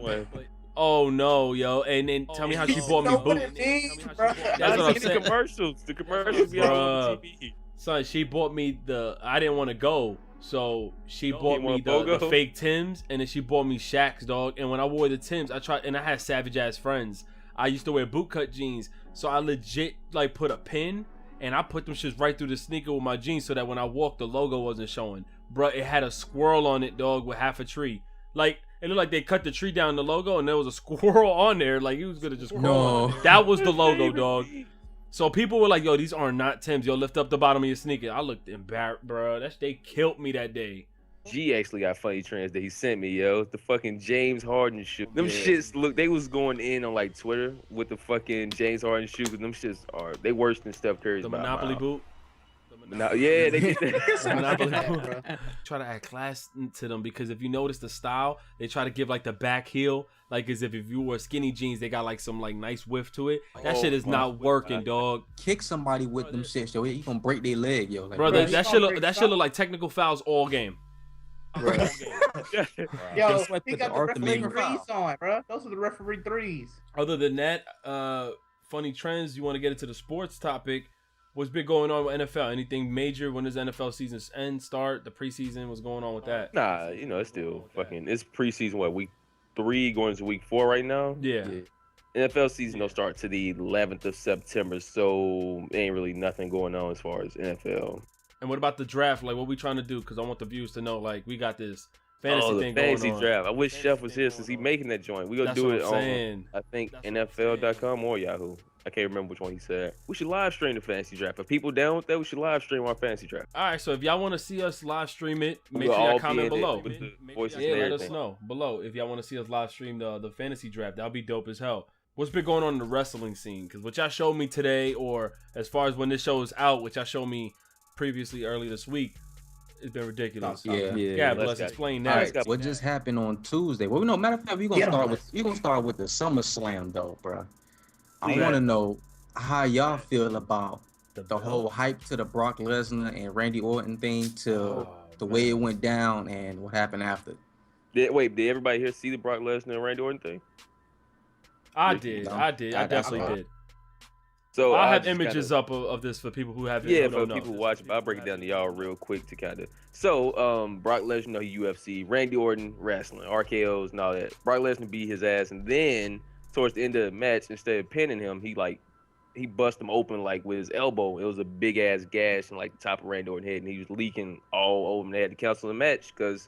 Oh no, yo, and then tell me how she bought me Know what boots. it means, bro? That's I what I'm see saying. the commercials. The commercials be all on TV. Son, she bought me I didn't want to go, so she You bought me want the BOGO? fake Tims, and then she bought me Shaq's, dog. And when I wore the Tims, I had savage ass friends. I used to wear bootcut jeans, so I legit like put a pin, and I put them shits right through the sneaker with my jeans, so that when I walked, the logo wasn't showing. Bruh, it had a squirrel on it, dog, with half a tree. Like it looked like they cut the tree down the logo, and there was a squirrel on there. Like he was gonna just crawl on it. That was the logo, dog. So people were like, "Yo, these are not Tims. Yo, lift up the bottom of your sneaker." I looked embarrassed, bro. They killed me that day. G actually got funny trends that he sent me, yo. The fucking James Harden shoe. Them shits, look, they was going in on like Twitter with the fucking James Harden shoe, because them shits they worse than Steph Curry's. The by a Monopoly mile. boot. Yeah, they did that. The Monopoly Yeah, boot. bro. Try to add class to them, because if you notice the style, they try to give like the back heel, like as if you wore skinny jeans, they got like some like nice whiff to it. That Oh, shit is not working, dog. Kick somebody with them shits, yo. You gonna break their leg, yo. Like, Bro, Bro, that shit look like technical fouls all game. Yo, Just like he put got the the referee Arthur threes on, bro. Those are the referee threes. Other than that, funny trends. You want to get into the sports topic? What's been going on with NFL? Anything major? When does NFL season end? Start the preseason? What's going on with that? Nah, it's still fucking. It's preseason. What, week 3 going into week 4 right now? Yeah. NFL season don't start to the 11th of September, so ain't really nothing going on as far as NFL. And what about the draft? Like, what we trying to do? Because I want the viewers to know, like, we got this fantasy the thing fantasy going on. draft. I wish Chef was here since he making that joint. We gonna That's do what it I'm on, saying. I think, NFL.com or Yahoo. I can't remember which one he said. We should live stream the fantasy draft. If people down with that, we should live stream our fantasy draft. All right, so if y'all want to see us live stream it, make We'll sure y'all all be comment in it below. with the voices Yeah, and let us everything. know below if y'all want to see us live stream the fantasy draft. That'll be dope as hell. What's been going on in the wrestling scene? Because what y'all showed me today, or as far as when this show is out, which y'all showed me previously early this week, it's been ridiculous. Yeah. Yeah, let's let's go. explain All that. right, what just happened on Tuesday? Well, no, matter of fact, we're Get gonna on start with the SummerSlam though, bro. I Please. want to know how y'all feel about the belt. whole hype to the Brock Lesnar and Randy Orton thing to Oh, the way it went down and what happened after. Did everybody here see the Brock Lesnar and Randy Orton thing? I did. I That's definitely all. did. So I'll have just images kinda, up of this for people who haven't. Yeah, who for don't know. people who watch, I'll break it down to y'all real quick to kind of. So, Brock Lesnar, he UFC, Randy Orton, wrestling, RKOs and all that. Brock Lesnar beat his ass, and then towards the end of the match, instead of pinning him, he bust him open like with his elbow. It was a big ass gash in like the top of Randy Orton's head, and he was leaking all over him. They had to cancel the match because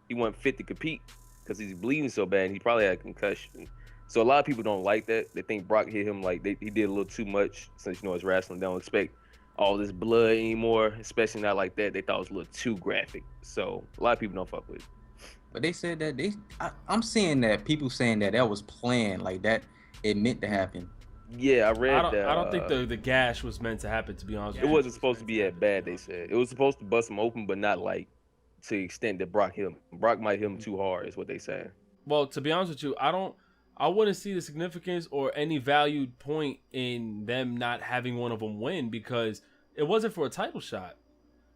he wasn't fit to compete because he's bleeding so bad. And he probably had a concussion. So a lot of people don't like that. They think Brock hit him like he did a little too much, since it's wrestling. They don't expect all this blood anymore, especially not like that. They thought it was a little too graphic. So a lot of people don't fuck with it. But they said that I'm seeing that people saying that was planned, like that it meant to happen. Yeah, I read that. I don't think the gash was meant to happen, to be honest. It wasn't supposed to be that bad, they said. It was supposed to bust him open, but not like to the extent that Brock hit him. Brock might hit him too hard, is what they saying. Well, to be honest with you, I wouldn't see the significance or any valued point in them not having one of them win, because it wasn't for a title shot.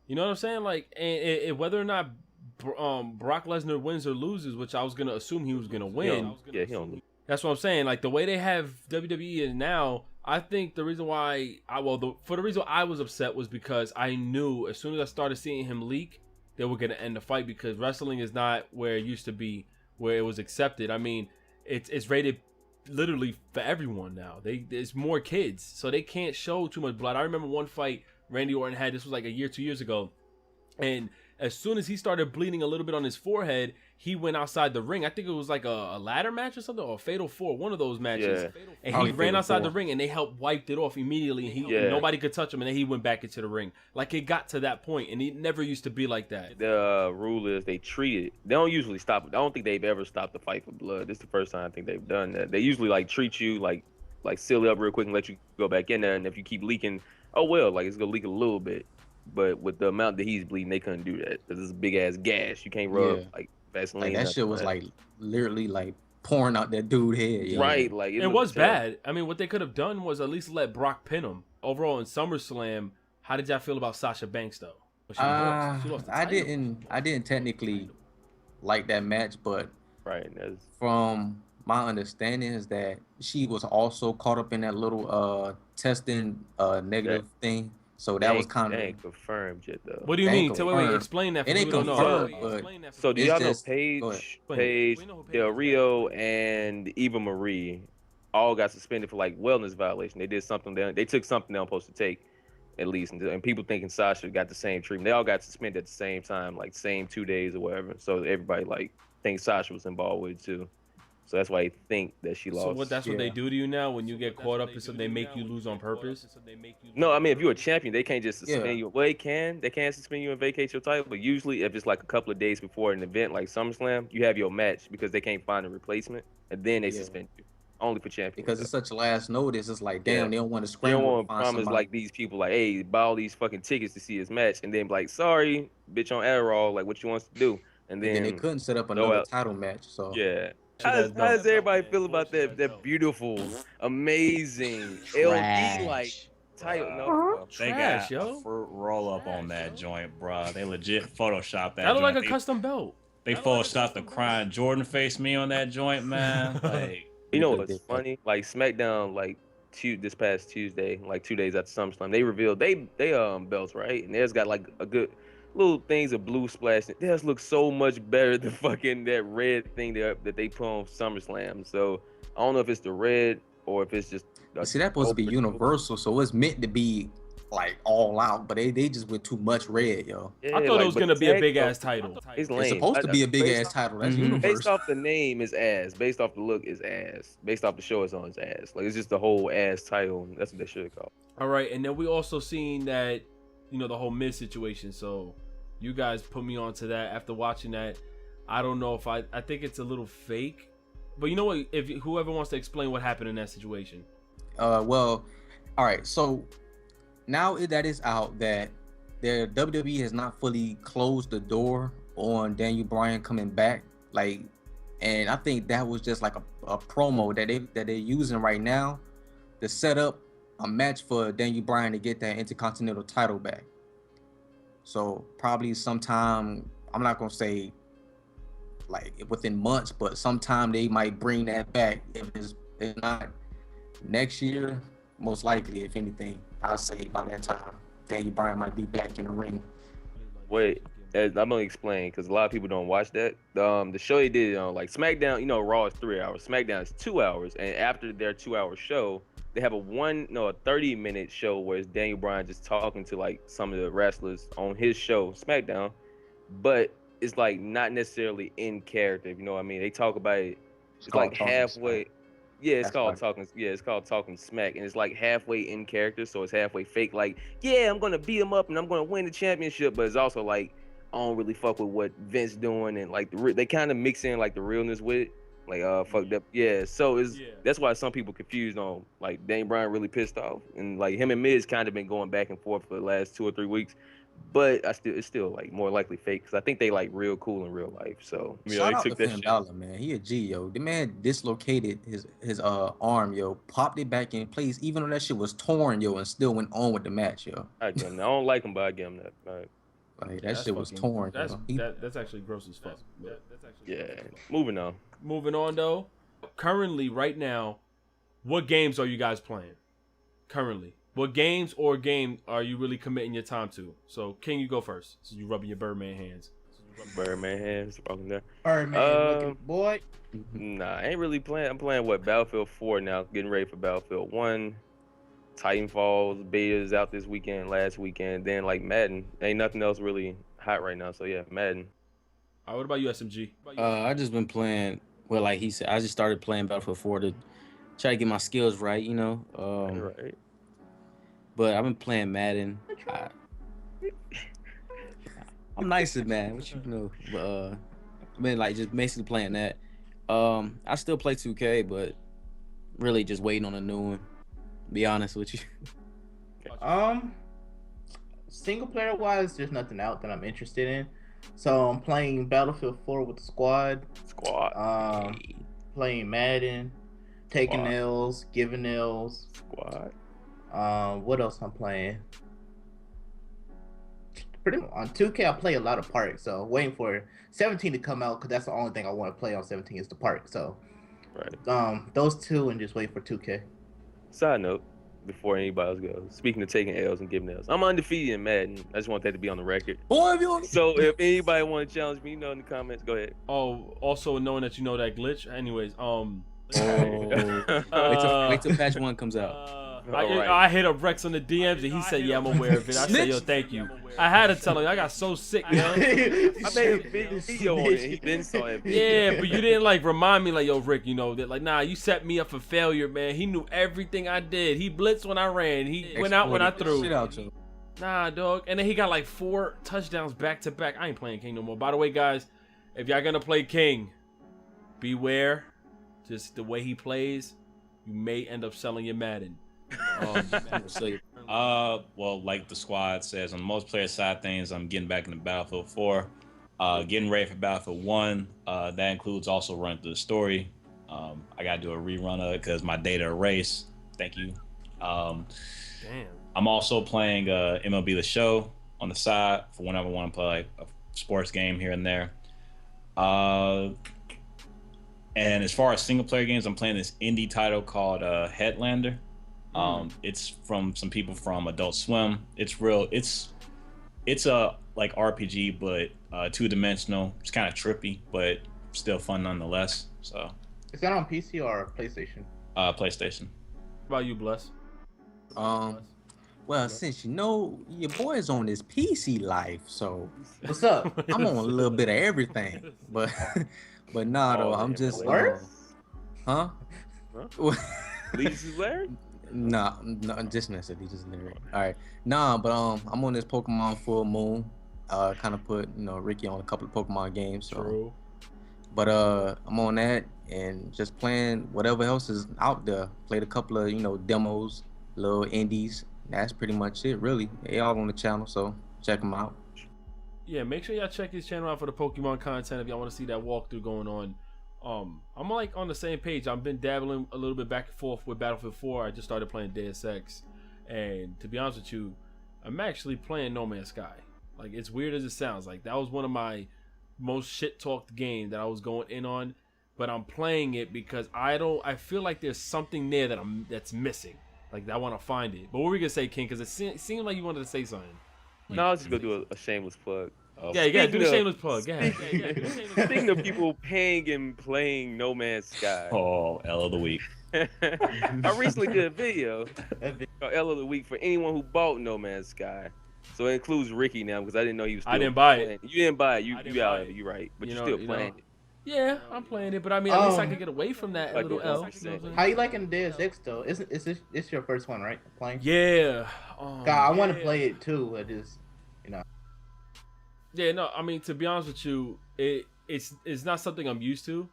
You know what I'm saying? Like, and whether or not Brock Lesnar wins or loses, which I was gonna assume he was gonna win. Yeah, he don't lose. That's what I'm saying. Like, the way they have WWE is now, I think the reason why the reason I was upset was because I knew as soon as I started seeing him leak, they were gonna end the fight, because wrestling is not where it used to be, where it was accepted. I mean, it's rated literally for everyone now. There's more kids, so they can't show too much blood. I remember one fight Randy Orton had. This was like a year, 2 years ago, and As soon as he started bleeding a little bit on his forehead, he went outside the ring. I think it was like a ladder match or something, or a Fatal 4, one of those matches. Yeah. And Probably he ran Fatal outside 4. the ring, and they helped wiped it off immediately. And Yeah. nobody could touch him, and then he went back into the ring. Like, it got to that point, and it never used to be like that. The rule is they treat it. They don't usually stop it. I don't think they've ever stopped the fight for blood. This is the first time I think they've done that. They usually like treat you like seal it up real quick and let you go back in there. And if you keep leaking, oh well, like it's gonna leak a little bit. But with the amount that he's bleeding, they couldn't do that. This is a big ass gash. You can't rub like Vaseline. Like, that shit was like literally like pouring out that dude's head. Yo. Right, like It was bad. I mean, what they could have done was at least let Brock pin him. Overall, in SummerSlam, how did y'all feel about Sasha Banks though? She lost the I title. didn't technically like that match, but right. from my understanding is that she was also caught up in that little testing negative thing. So that was kind of ain't confirmed yet though. What do you mean? Wait, explain that. It ain't confirmed, but so do y'all know just- Paige, Del Rio, and Eva Marie all got suspended for like wellness violation? They did something. They took something they weren't supposed to take, at least. And people thinking Sasha got the same treatment. They all got suspended at the same time, like same 2 days or whatever. So everybody like thinks Sasha was involved with it too. So that's why they think that she lost. So that's what they do to you now when you get caught up in something, they make you lose on purpose? No, I mean, if you're a champion, they can't just suspend you. Well, they can suspend you and vacate your title, but usually if it's like a couple of days before an event like SummerSlam, you have your match because they can't find a replacement, and then they suspend you. Only for champions. Because it's such a last notice, it's like, damn, they don't want to They scramble. don't want to find promise somebody. like these people, like, hey, buy all these fucking tickets to see his match, and then be like, sorry, bitch on Adderall, like, what you want to do? And then they couldn't set up another title match. So yeah. How does everybody feel about that beautiful, amazing LD like title? No, They Trash, got yo. a fruit roll up on that joint, bro. They legit photoshopped that. That looked like joint. a custom belt. They photoshopped the crying Jordan face me on that joint, man. Like, you know what's funny? Like SmackDown, like this past Tuesday, like 2 days after SummerSlam, they revealed they belts, right? And theirs got like a good little things of blue splash. Theirs looks so much better than fucking that red thing that they put on SummerSlam. So I don't know if it's the red or if it's just. See, that's supposed to be universal, so it's meant to be like all out, but they just went too much red, yo. Yeah, I thought it was gonna be a big ass title. It's lame. It's supposed to be a big ass title. That's universal. Based off the name is ass. Based off the look is ass. Based off the show it's on is ass. Like it's just the whole ass title. That's what they should have called. All right, and then we also seen that, the whole Miz situation. So you guys put me onto that after watching that. I don't know if I think it's a little fake, but you know what? If whoever wants to explain what happened in that situation. Well, all right. So now that is out that their WWE has not fully closed the door on Daniel Bryan coming back. Like, and I think that was just like a promo that they're using right now to set up a match for Daniel Bryan to get that Intercontinental title back. So probably sometime, I'm not gonna say like within months, but sometime they might bring that back. If it's not next year, most likely, if anything, I'll say by that time, Daniel Bryan might be back in the ring. Wait, I'm gonna explain because a lot of people don't watch that. The show they did on like SmackDown, Raw is 3 hours, SmackDown is 2 hours, and after their 2 hour show, they have a 30-minute show where it's Daniel Bryan just talking to like some of the wrestlers on his show, SmackDown, but it's like not necessarily in character, if you know what I mean. They talk about it, it's like halfway. Smack. Yeah, it's That's called right. talking. Yeah, it's called talking smack, and it's like halfway in character, so it's halfway fake. Like, yeah, I'm gonna beat him up and I'm gonna win the championship, but it's also like I don't really fuck with what Vince doing, and like they kind of mix in like the realness with it, like fucked up. Yeah, so that's why some people confused on like Daniel Bryan really pissed off, and like him and Miz kind of been going back and forth for the last 2 or 3 weeks. But it's still like more likely fake because I think they like real cool in real life. So Shout they out took to that Finn shit. Balor, man. He a G, yo. The man dislocated his arm, yo. Popped it back in place, even though that shit was torn, yo, and still went on with the match, yo. I give him that. I don't like him, but I give him that. All right. Like that shit was torn. That's actually gross as fuck. Yeah. Moving on. Moving on though. Currently, right now, what games are you guys playing? Currently. What games or game are you really committing your time to? So, King, you go first. So you rubbing your Birdman hands. Birdman hands, walking there. Birdman looking boy. Nah, I ain't really playing. I'm playing Battlefield 4 now, getting ready for Battlefield 1. Titanfall's beta's out this weekend, last weekend. Then like Madden, ain't nothing else really hot right now. So yeah, Madden. All right, what about you, SMG? I just been playing. Well, like he said, I just started playing Battlefield 4 to try to get my skills right, you know. Right. But I've been playing Madden. I'm nice at Madden, what you know. But I've been like just basically playing that. I still play 2K, but really just waiting on a new one. Be honest with you. Single player wise, there's nothing out that I'm interested in. So I'm playing Battlefield 4 with the squad. Playing Madden, taking Squad. L's, giving L's. Squad. What else I'm playing? Pretty much on 2K, I play a lot of Park. So waiting for 17 to come out because that's the only thing I want to play on 17 is the Park. So Right. those two and just wait for 2K. Side note, before anybody else goes, speaking of taking L's and giving L's, I'm undefeated in Madden. I just want that to be on the record. Boy, if you So if anybody want to challenge me, you know, in the comments, go ahead. Oh, also knowing that you know that glitch. Anyways, Wait till patch 1 comes out. I hit up Rex on the DMs and he said, "Yeah, I'm aware of it." I said, "Yo, thank you." I had to tell him. I got so sick, yo. I made a video on it. He didn't saw it. Yeah, but you didn't like remind me, like, "Yo, Rick, you know that, like, nah, you set me up for failure, man." He knew everything I did. He blitzed when I ran. He went out when I threw. Shit out you. Nah, dog. And then he got like 4 touchdowns back to back. I ain't playing King no more. By the way, guys, if y'all gonna play King, beware. Just the way he plays, you may end up selling your Madden. Well, like the squad says, on the multiplayer side of things, I'm getting back into Battlefield 4, getting ready for Battlefield 1. That includes also running through the story. I gotta do a rerun of it because my data erased. Thank you. Damn. I'm also playing MLB The Show on the side for whenever I want to play like a sports game here and there. And as far as single player games, I'm playing this indie title called Headlander. It's from some people from Adult Swim. It's real. It's a like RPG, but 2-dimensional. It's kind of trippy, but still fun nonetheless. So. Is that on PC or PlayStation? PlayStation. What about you, Bless? Well, since you know your boy's on this PC life, so What's up? I'm on a little bit of everything. But nah, though, I'm just huh? Leeds is Larry? Nah, just messing. Just Larry. All right, nah, but I'm on this Pokemon Full Moon. Kind of put Ricky on a couple of Pokemon games. So. True. But I'm on that and just playing whatever else is out there. Played a couple of demos, little indies. That's pretty much it, really. They all on the channel, so check them out. Yeah, make sure y'all check his channel out for the Pokemon content if y'all want to see that walkthrough going on. I'm like on the same page. I've been dabbling a little bit back and forth with Battlefield 4. I just started playing Deus Ex, and to be honest with you, I'm actually playing No Man's Sky. Like, it's weird as it sounds. Like, that was one of my most shit-talked games that I was going in on, but I'm playing it because I feel like there's something there that's missing. Like, I want to find it. But what were we gonna say, King? Because it seemed like you wanted to say something. No, I was just gonna do a shameless plug. Yeah, you gotta do the shameless plug. Yeah. Speaking of people paying and playing No Man's Sky. Oh, L of the week. I recently did a video called L of the week for anyone who bought No Man's Sky. So it includes Ricky now because I didn't know he was still I didn't buy playing. it. You didn't buy it. You out. You're right. But you're still playing it. Yeah, I'm playing it, but I mean, at least I can get away from that Like little a L. 100%. How you liking Deus Ex though? Is this your first one, right? Playing? Yeah. God, I want to play it too. I just, Yeah, no, I mean, to be honest with you, it's not something I'm used to.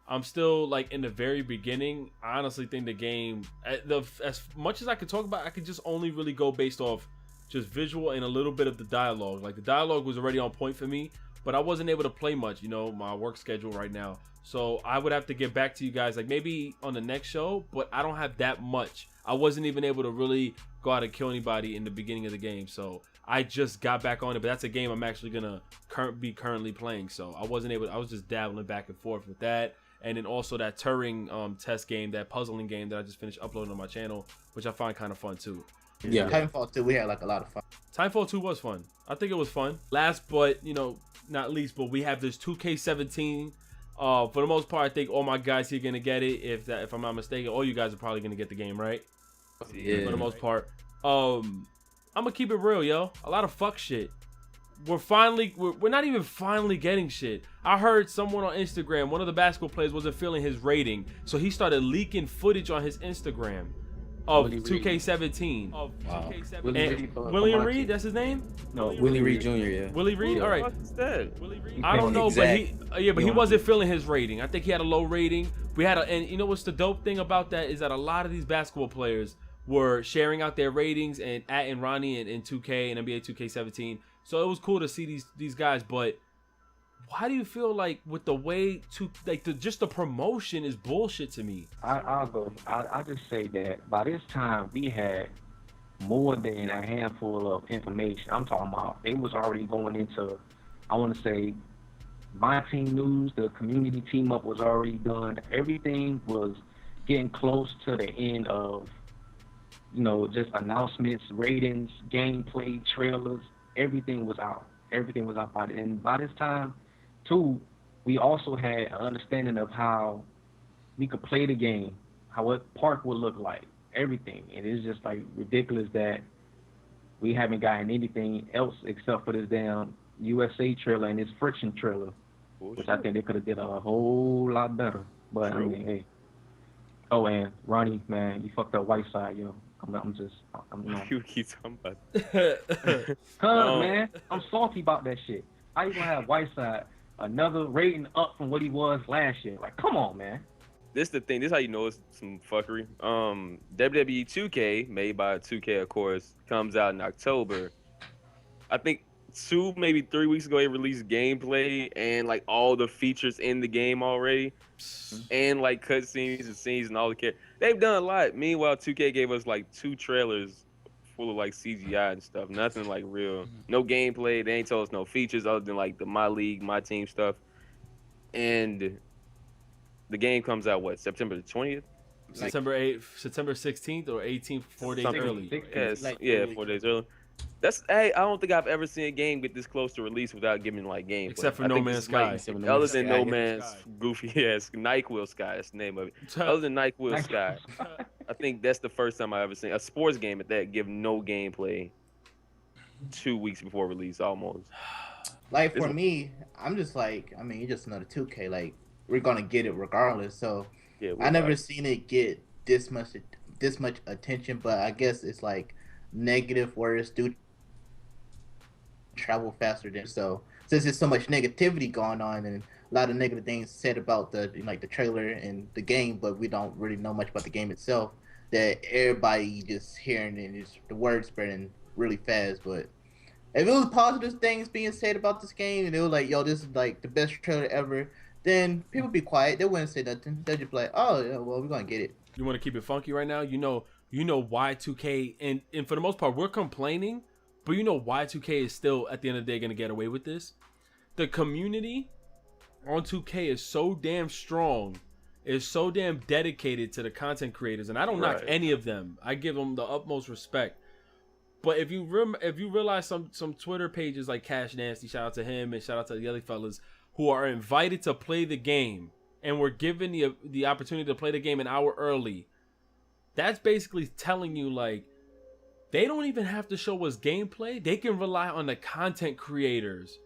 I'm still like in the very beginning. I honestly think the game, as much as I could talk about, I could just only really go based off just visual and a little bit of the dialogue. Like, the dialogue was already on point for me, but I wasn't able to play much, my work schedule right now. So I would have to get back to you guys, like maybe on the next show, but I don't have that much. I wasn't even able to really go out and kill anybody in the beginning of the game. So I just got back on it, but that's a game I'm actually gonna be currently playing. So I was just dabbling back and forth with that. And then also that Turing test game, that puzzling game that I just finished uploading on my channel, which I find kind of fun too. Yeah. Titanfall 2, we had like a lot of fun. Titanfall 2 was fun. I think it was fun. Last but not least, but we have this 2K17. For the most part, I think all my guys here are gonna get it. If I'm not mistaken, all you guys are probably gonna get the game, right? Yeah. For the most part. I'm gonna keep it real, yo. A lot of fuck shit. we're not even finally getting shit. I heard someone on Instagram, one of the basketball players wasn't feeling his rating, so he started leaking footage on his Instagram of Willie 2K17. Wow. William Reed, that's his name? No, Willie Reed Jr. Yeah. Willie Reed. All right. What's that? I don't know, Exact. but he wasn't feeling his rating. I think he had a low rating. And you know what's the dope thing about that is that a lot of these basketball players were sharing out their ratings and Ronnie in 2K and NBA 2K17. So it was cool to see these guys, but why do you feel like with the way just the promotion is bullshit to me? I'll just say that by this time we had more than a handful of information. I'm talking about it was already going into, I want to say, my team news, the community team up was already done. Everything was getting close to the end of, just announcements, ratings, gameplay, trailers. Everything was out. Everything was out by the end. By this time, too, we also had an understanding of how we could play the game, how what park would look like, everything. And it's just like ridiculous that we haven't gotten anything else except for this damn USA trailer and this friction trailer, which I think they could have did a whole lot better. But I mean, hey. Oh, and Ronnie, man, you fucked up Whiteside, yo. I'm You keep talking about that. Man, I'm salty about that shit. How you gonna have Whiteside another rating up from what he was last year? Like, come on, man. This the thing. This how you know it's some fuckery. WWE 2K, made by 2K, of course, comes out in October. I think 2, maybe 3 weeks ago, they released gameplay and like all the features in the game already, and like cutscenes and scenes and all the characters. They've done a lot. Meanwhile, 2K gave us like 2 trailers full of like CGI and stuff. Nothing like real. No gameplay. They ain't told us no features other than like the My League, My Team stuff. And the game comes out September the 20th? September 8th, September 16th or 18th, 4 days early. Yes, 4 days early. I don't think I've ever seen a game get this close to release without giving like gameplay. Except for No Man's Sky. Other than No Man's goofy ass NyQuil Sky, that's the name of it. Other than NyQuil Sky, I think that's the first time I've ever seen a sports game at that give no gameplay 2 weeks before release almost. Like for me, I'm just like, I mean, it's just another 2K. Like we're gonna get it regardless. So yeah, I never seen it get this much attention, but I guess it's like negative words do travel faster than so. Since there's so much negativity going on and a lot of negative things said about the trailer and the game, but we don't really know much about the game itself, that everybody just hearing and it's the word spreading really fast. But if it was positive things being said about this game and it was like, yo, this is like the best trailer ever, then people be quiet. They wouldn't say nothing. They'd just be like, oh yeah, well, we're gonna get it. You want to keep it funky right now? You know why 2K, and for the most part we're complaining, but you know why 2K is still at the end of the day going to get away with this? The community on 2K is so damn strong, is so damn dedicated to the content creators, and I don't knock any of them. I give them the utmost respect. But if you realize some Twitter pages like Cash Nasty, shout out to him and shout out to the other fellas who are invited to play the game and were given the opportunity to play the game an hour early, that's basically telling you like they don't even have to show us gameplay. They can rely on the content creators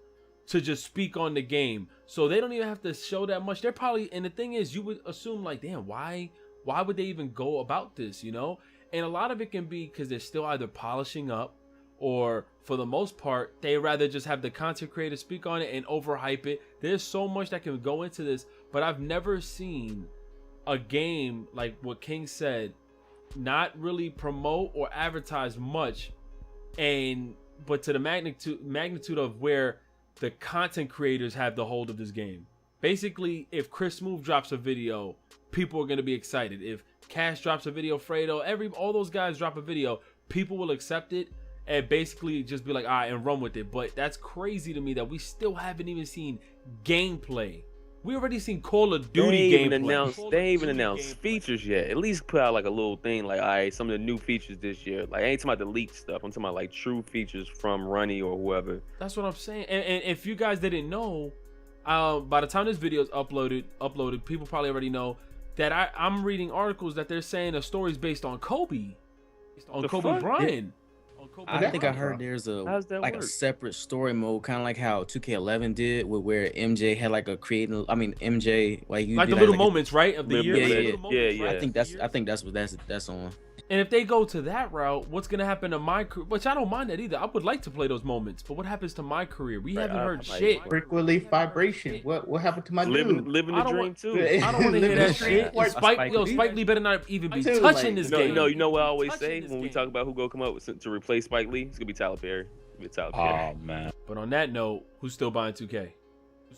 to just speak on the game. So they don't even have to show that much. They're probably, and the thing is, you would assume like, damn, why would they even go about this, you know? And a lot of it can be because they're still either polishing up, or for the most part, they rather just have the content creator speak on it and overhype it. There's so much that can go into this, but I've never seen a game like what King said, not really promote or advertise much, but to the magnitude of where the content creators have the hold of this game. Basically, if Chris Smooth drops a video, people are going to be excited. If Cash drops a video, Fredo, all those guys drop a video, people will accept it and basically just be like, all right, and run with it. But that's crazy to me that we still haven't even seen gameplay. We already seen Call of Duty gameplay. They ain't even announced features yet. At least put out like a little thing, like, all right, some of the new featers this year. Like, I ain't talking about the leaked stuff. I'm talking about like true features from Runny or whoever. That's what I'm saying. And if you guys didn't know, by the time this video is uploaded, people probably already know that I'm reading articles that they're saying a story's based on Kobe, on Kobe Bryant. I think I heard there's How's that like work? a separate story mode, kind of like how 2K11 did, where MJ had like a creating. I mean, MJ like you Like do the that, little like moments, right, of the Live year. Yeah, with yeah, it. Little moments, Yeah, right? yeah. I think that's what that's on. And if they go to that route, what's gonna happen to my career? Which I don't mind that either. I would like to play those moments, but what happens to my career? We Right, haven't I heard might- shit. Frequently vibration. What happened to my Living dude? the I don't dream want- too. I don't want to hear Living that the shit. dream. Spike Lee better not even be Too touching late. this No, game. you know what I always Touching say this when we game. talk about who gonna come up with, to replace Spike Lee? It's gonna be Tyler Perry. It's gonna be Tyler Perry. Oh man. But on that note, who's still buying 2K?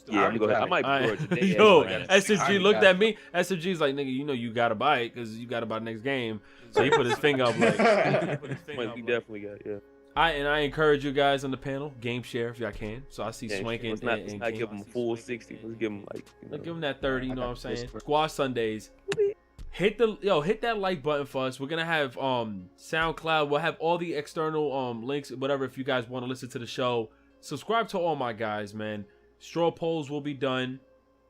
Yeah, I'm gonna. I might All do right. it today. Yo, actually. SMG looked at me. SMG's like, nigga, you know you gotta buy it because you gotta buy the next game. So he put his finger up like. We definitely got, yeah. I encourage you guys on the panel, game share if y'all can. So I see Yeah, Swank let's and not King. give him a full 60. Let's give him like. You know. Let's give him that 30. You know what I'm saying? Squad Sundays. Hit that like button for us. We're gonna have SoundCloud. We'll have all the external links, whatever. If you guys want to listen to the show, subscribe to all my guys, man. Straw polls will be done.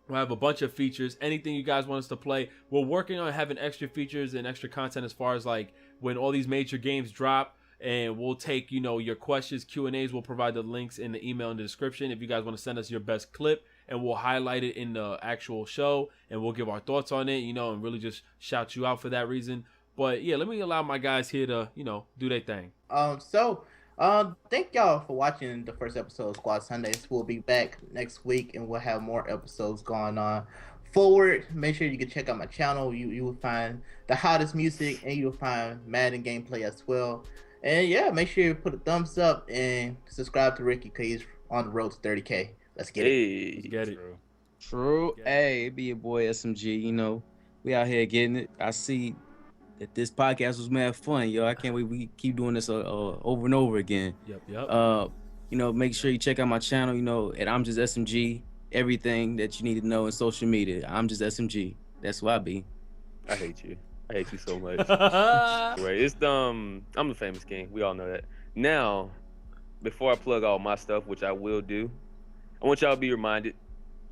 We'll have a bunch of features. Anything you guys want us to play. We're working on having extra features and extra content as far as like when all these major games drop. And we'll take, your questions, Q&As. We'll provide the links in the email in the description if you guys want to send us your best clip. And we'll highlight it in the actual show. And we'll give our thoughts on it, and really just shout you out for that reason. But yeah, let me allow my guys here to, do their thing. Thank y'all for watching the first episode of Squad Sundays. We'll be back next week and we'll have more episodes going on forward. Make sure you can check out my channel. You will find the hottest music and you'll find Madden gameplay as well. And yeah, make sure you put a thumbs up and subscribe to Ricky because he's on the road to 30K. Let's get it. Let's get it. True. Hey, it be your boy SMG. We out here getting it. I see that this podcast was mad fun, yo. I can't wait. We keep doing this over and over again. Yep. Make sure you check out my channel, at ImJustSMG. Everything that you need to know in social media. ImJustSMG. That's who I be. I hate you. I hate you so much. Right. It's I'm the famous king. We all know that. Now, before I plug all my stuff, which I will do, I want y'all to be reminded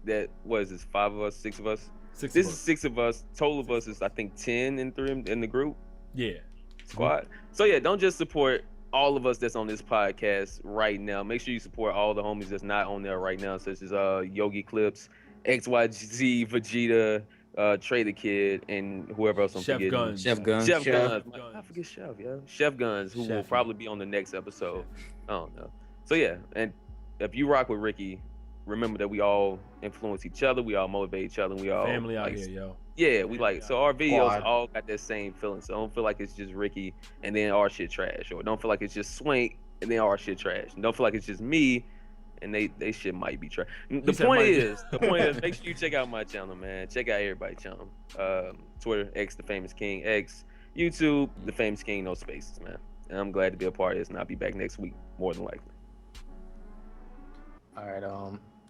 that what is this? 5 of us, 6 of us. This is 6 of us. Total of us is I think 10 in the group. Yeah. Squad. So yeah, don't just support all of us that's on this podcast right now. Make sure you support all the homies that's not on there right now, such as Yogi Clips, XYZ, Vegeta, Trey the Kid, and whoever else I'm Chef forgetting. Guns. Chef Guns. Chef Guns. I forget Chef, yeah. Chef Guns, who will Chef. probably be on the next episode. I don't know. So yeah, and if you rock with Ricky, remember that we all influence each other, we all motivate each other, and we all Family out like, here, yo. yeah, we like so our videos Squad. all got that same feeling. So don't feel like it's just Ricky and then our shit trash, or don't feel like it's just Swank and then our shit trash. And don't feel like it's just me and they shit might be trash. The said point might be. is, make sure you check out my channel, man. Check out everybody's channel. Twitter, X TheFamousKing, X, YouTube, TheFamousKing, no spaces, man. And I'm glad to be a part of this, and I'll be back next week, more than likely. All right,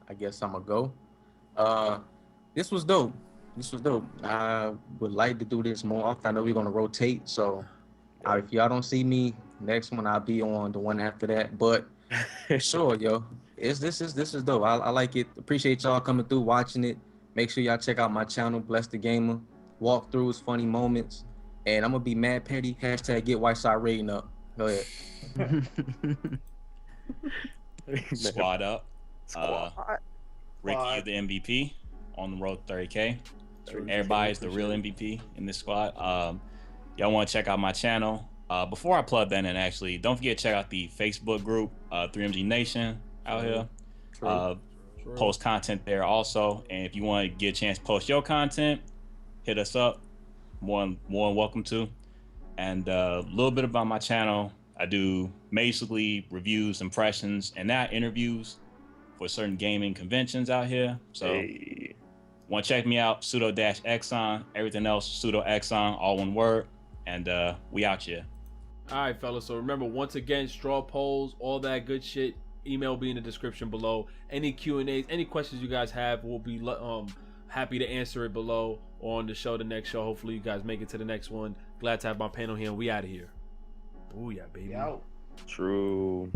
I guess I'm gonna go. This was dope. I would like to do this more often. I know we're gonna rotate, so if y'all don't see me next one, I'll be on the one after that. But sure, yo, this is dope. I like it. Appreciate y'all coming through, watching it. Make sure y'all check out my channel, BlessTheGamer. Walkthroughs, funny moments, and I'm gonna be mad petty. Hashtag get white side rating up. Go ahead. Squad up. Squad. Ricky, Squad. you're the MVP on the road to 30K. Everybody's the real MVP in this squad. Y'all want to check out my channel. Before I plug that in, actually, don't forget to check out the Facebook group, 3MG Nation out here. Post content there also. And if you want to get a chance to post your content, hit us up. More than welcome to. And a little bit about my channel. I do basically reviews, impressions, and now interviews for certain gaming conventions out here. So want to check me out, Pseudo-Exxon. Everything else, Pseudo-Exxon, all one word. And we out here. All right, fellas. So remember, once again, straw polls, all that good shit. Email will be in the description below. Any Q&As, any questions you guys have, we'll be happy to answer it below or on the show, the next show. Hopefully, you guys make it to the next one. Glad to have my panel here, and we out of here. Booyah, baby. Yo. True.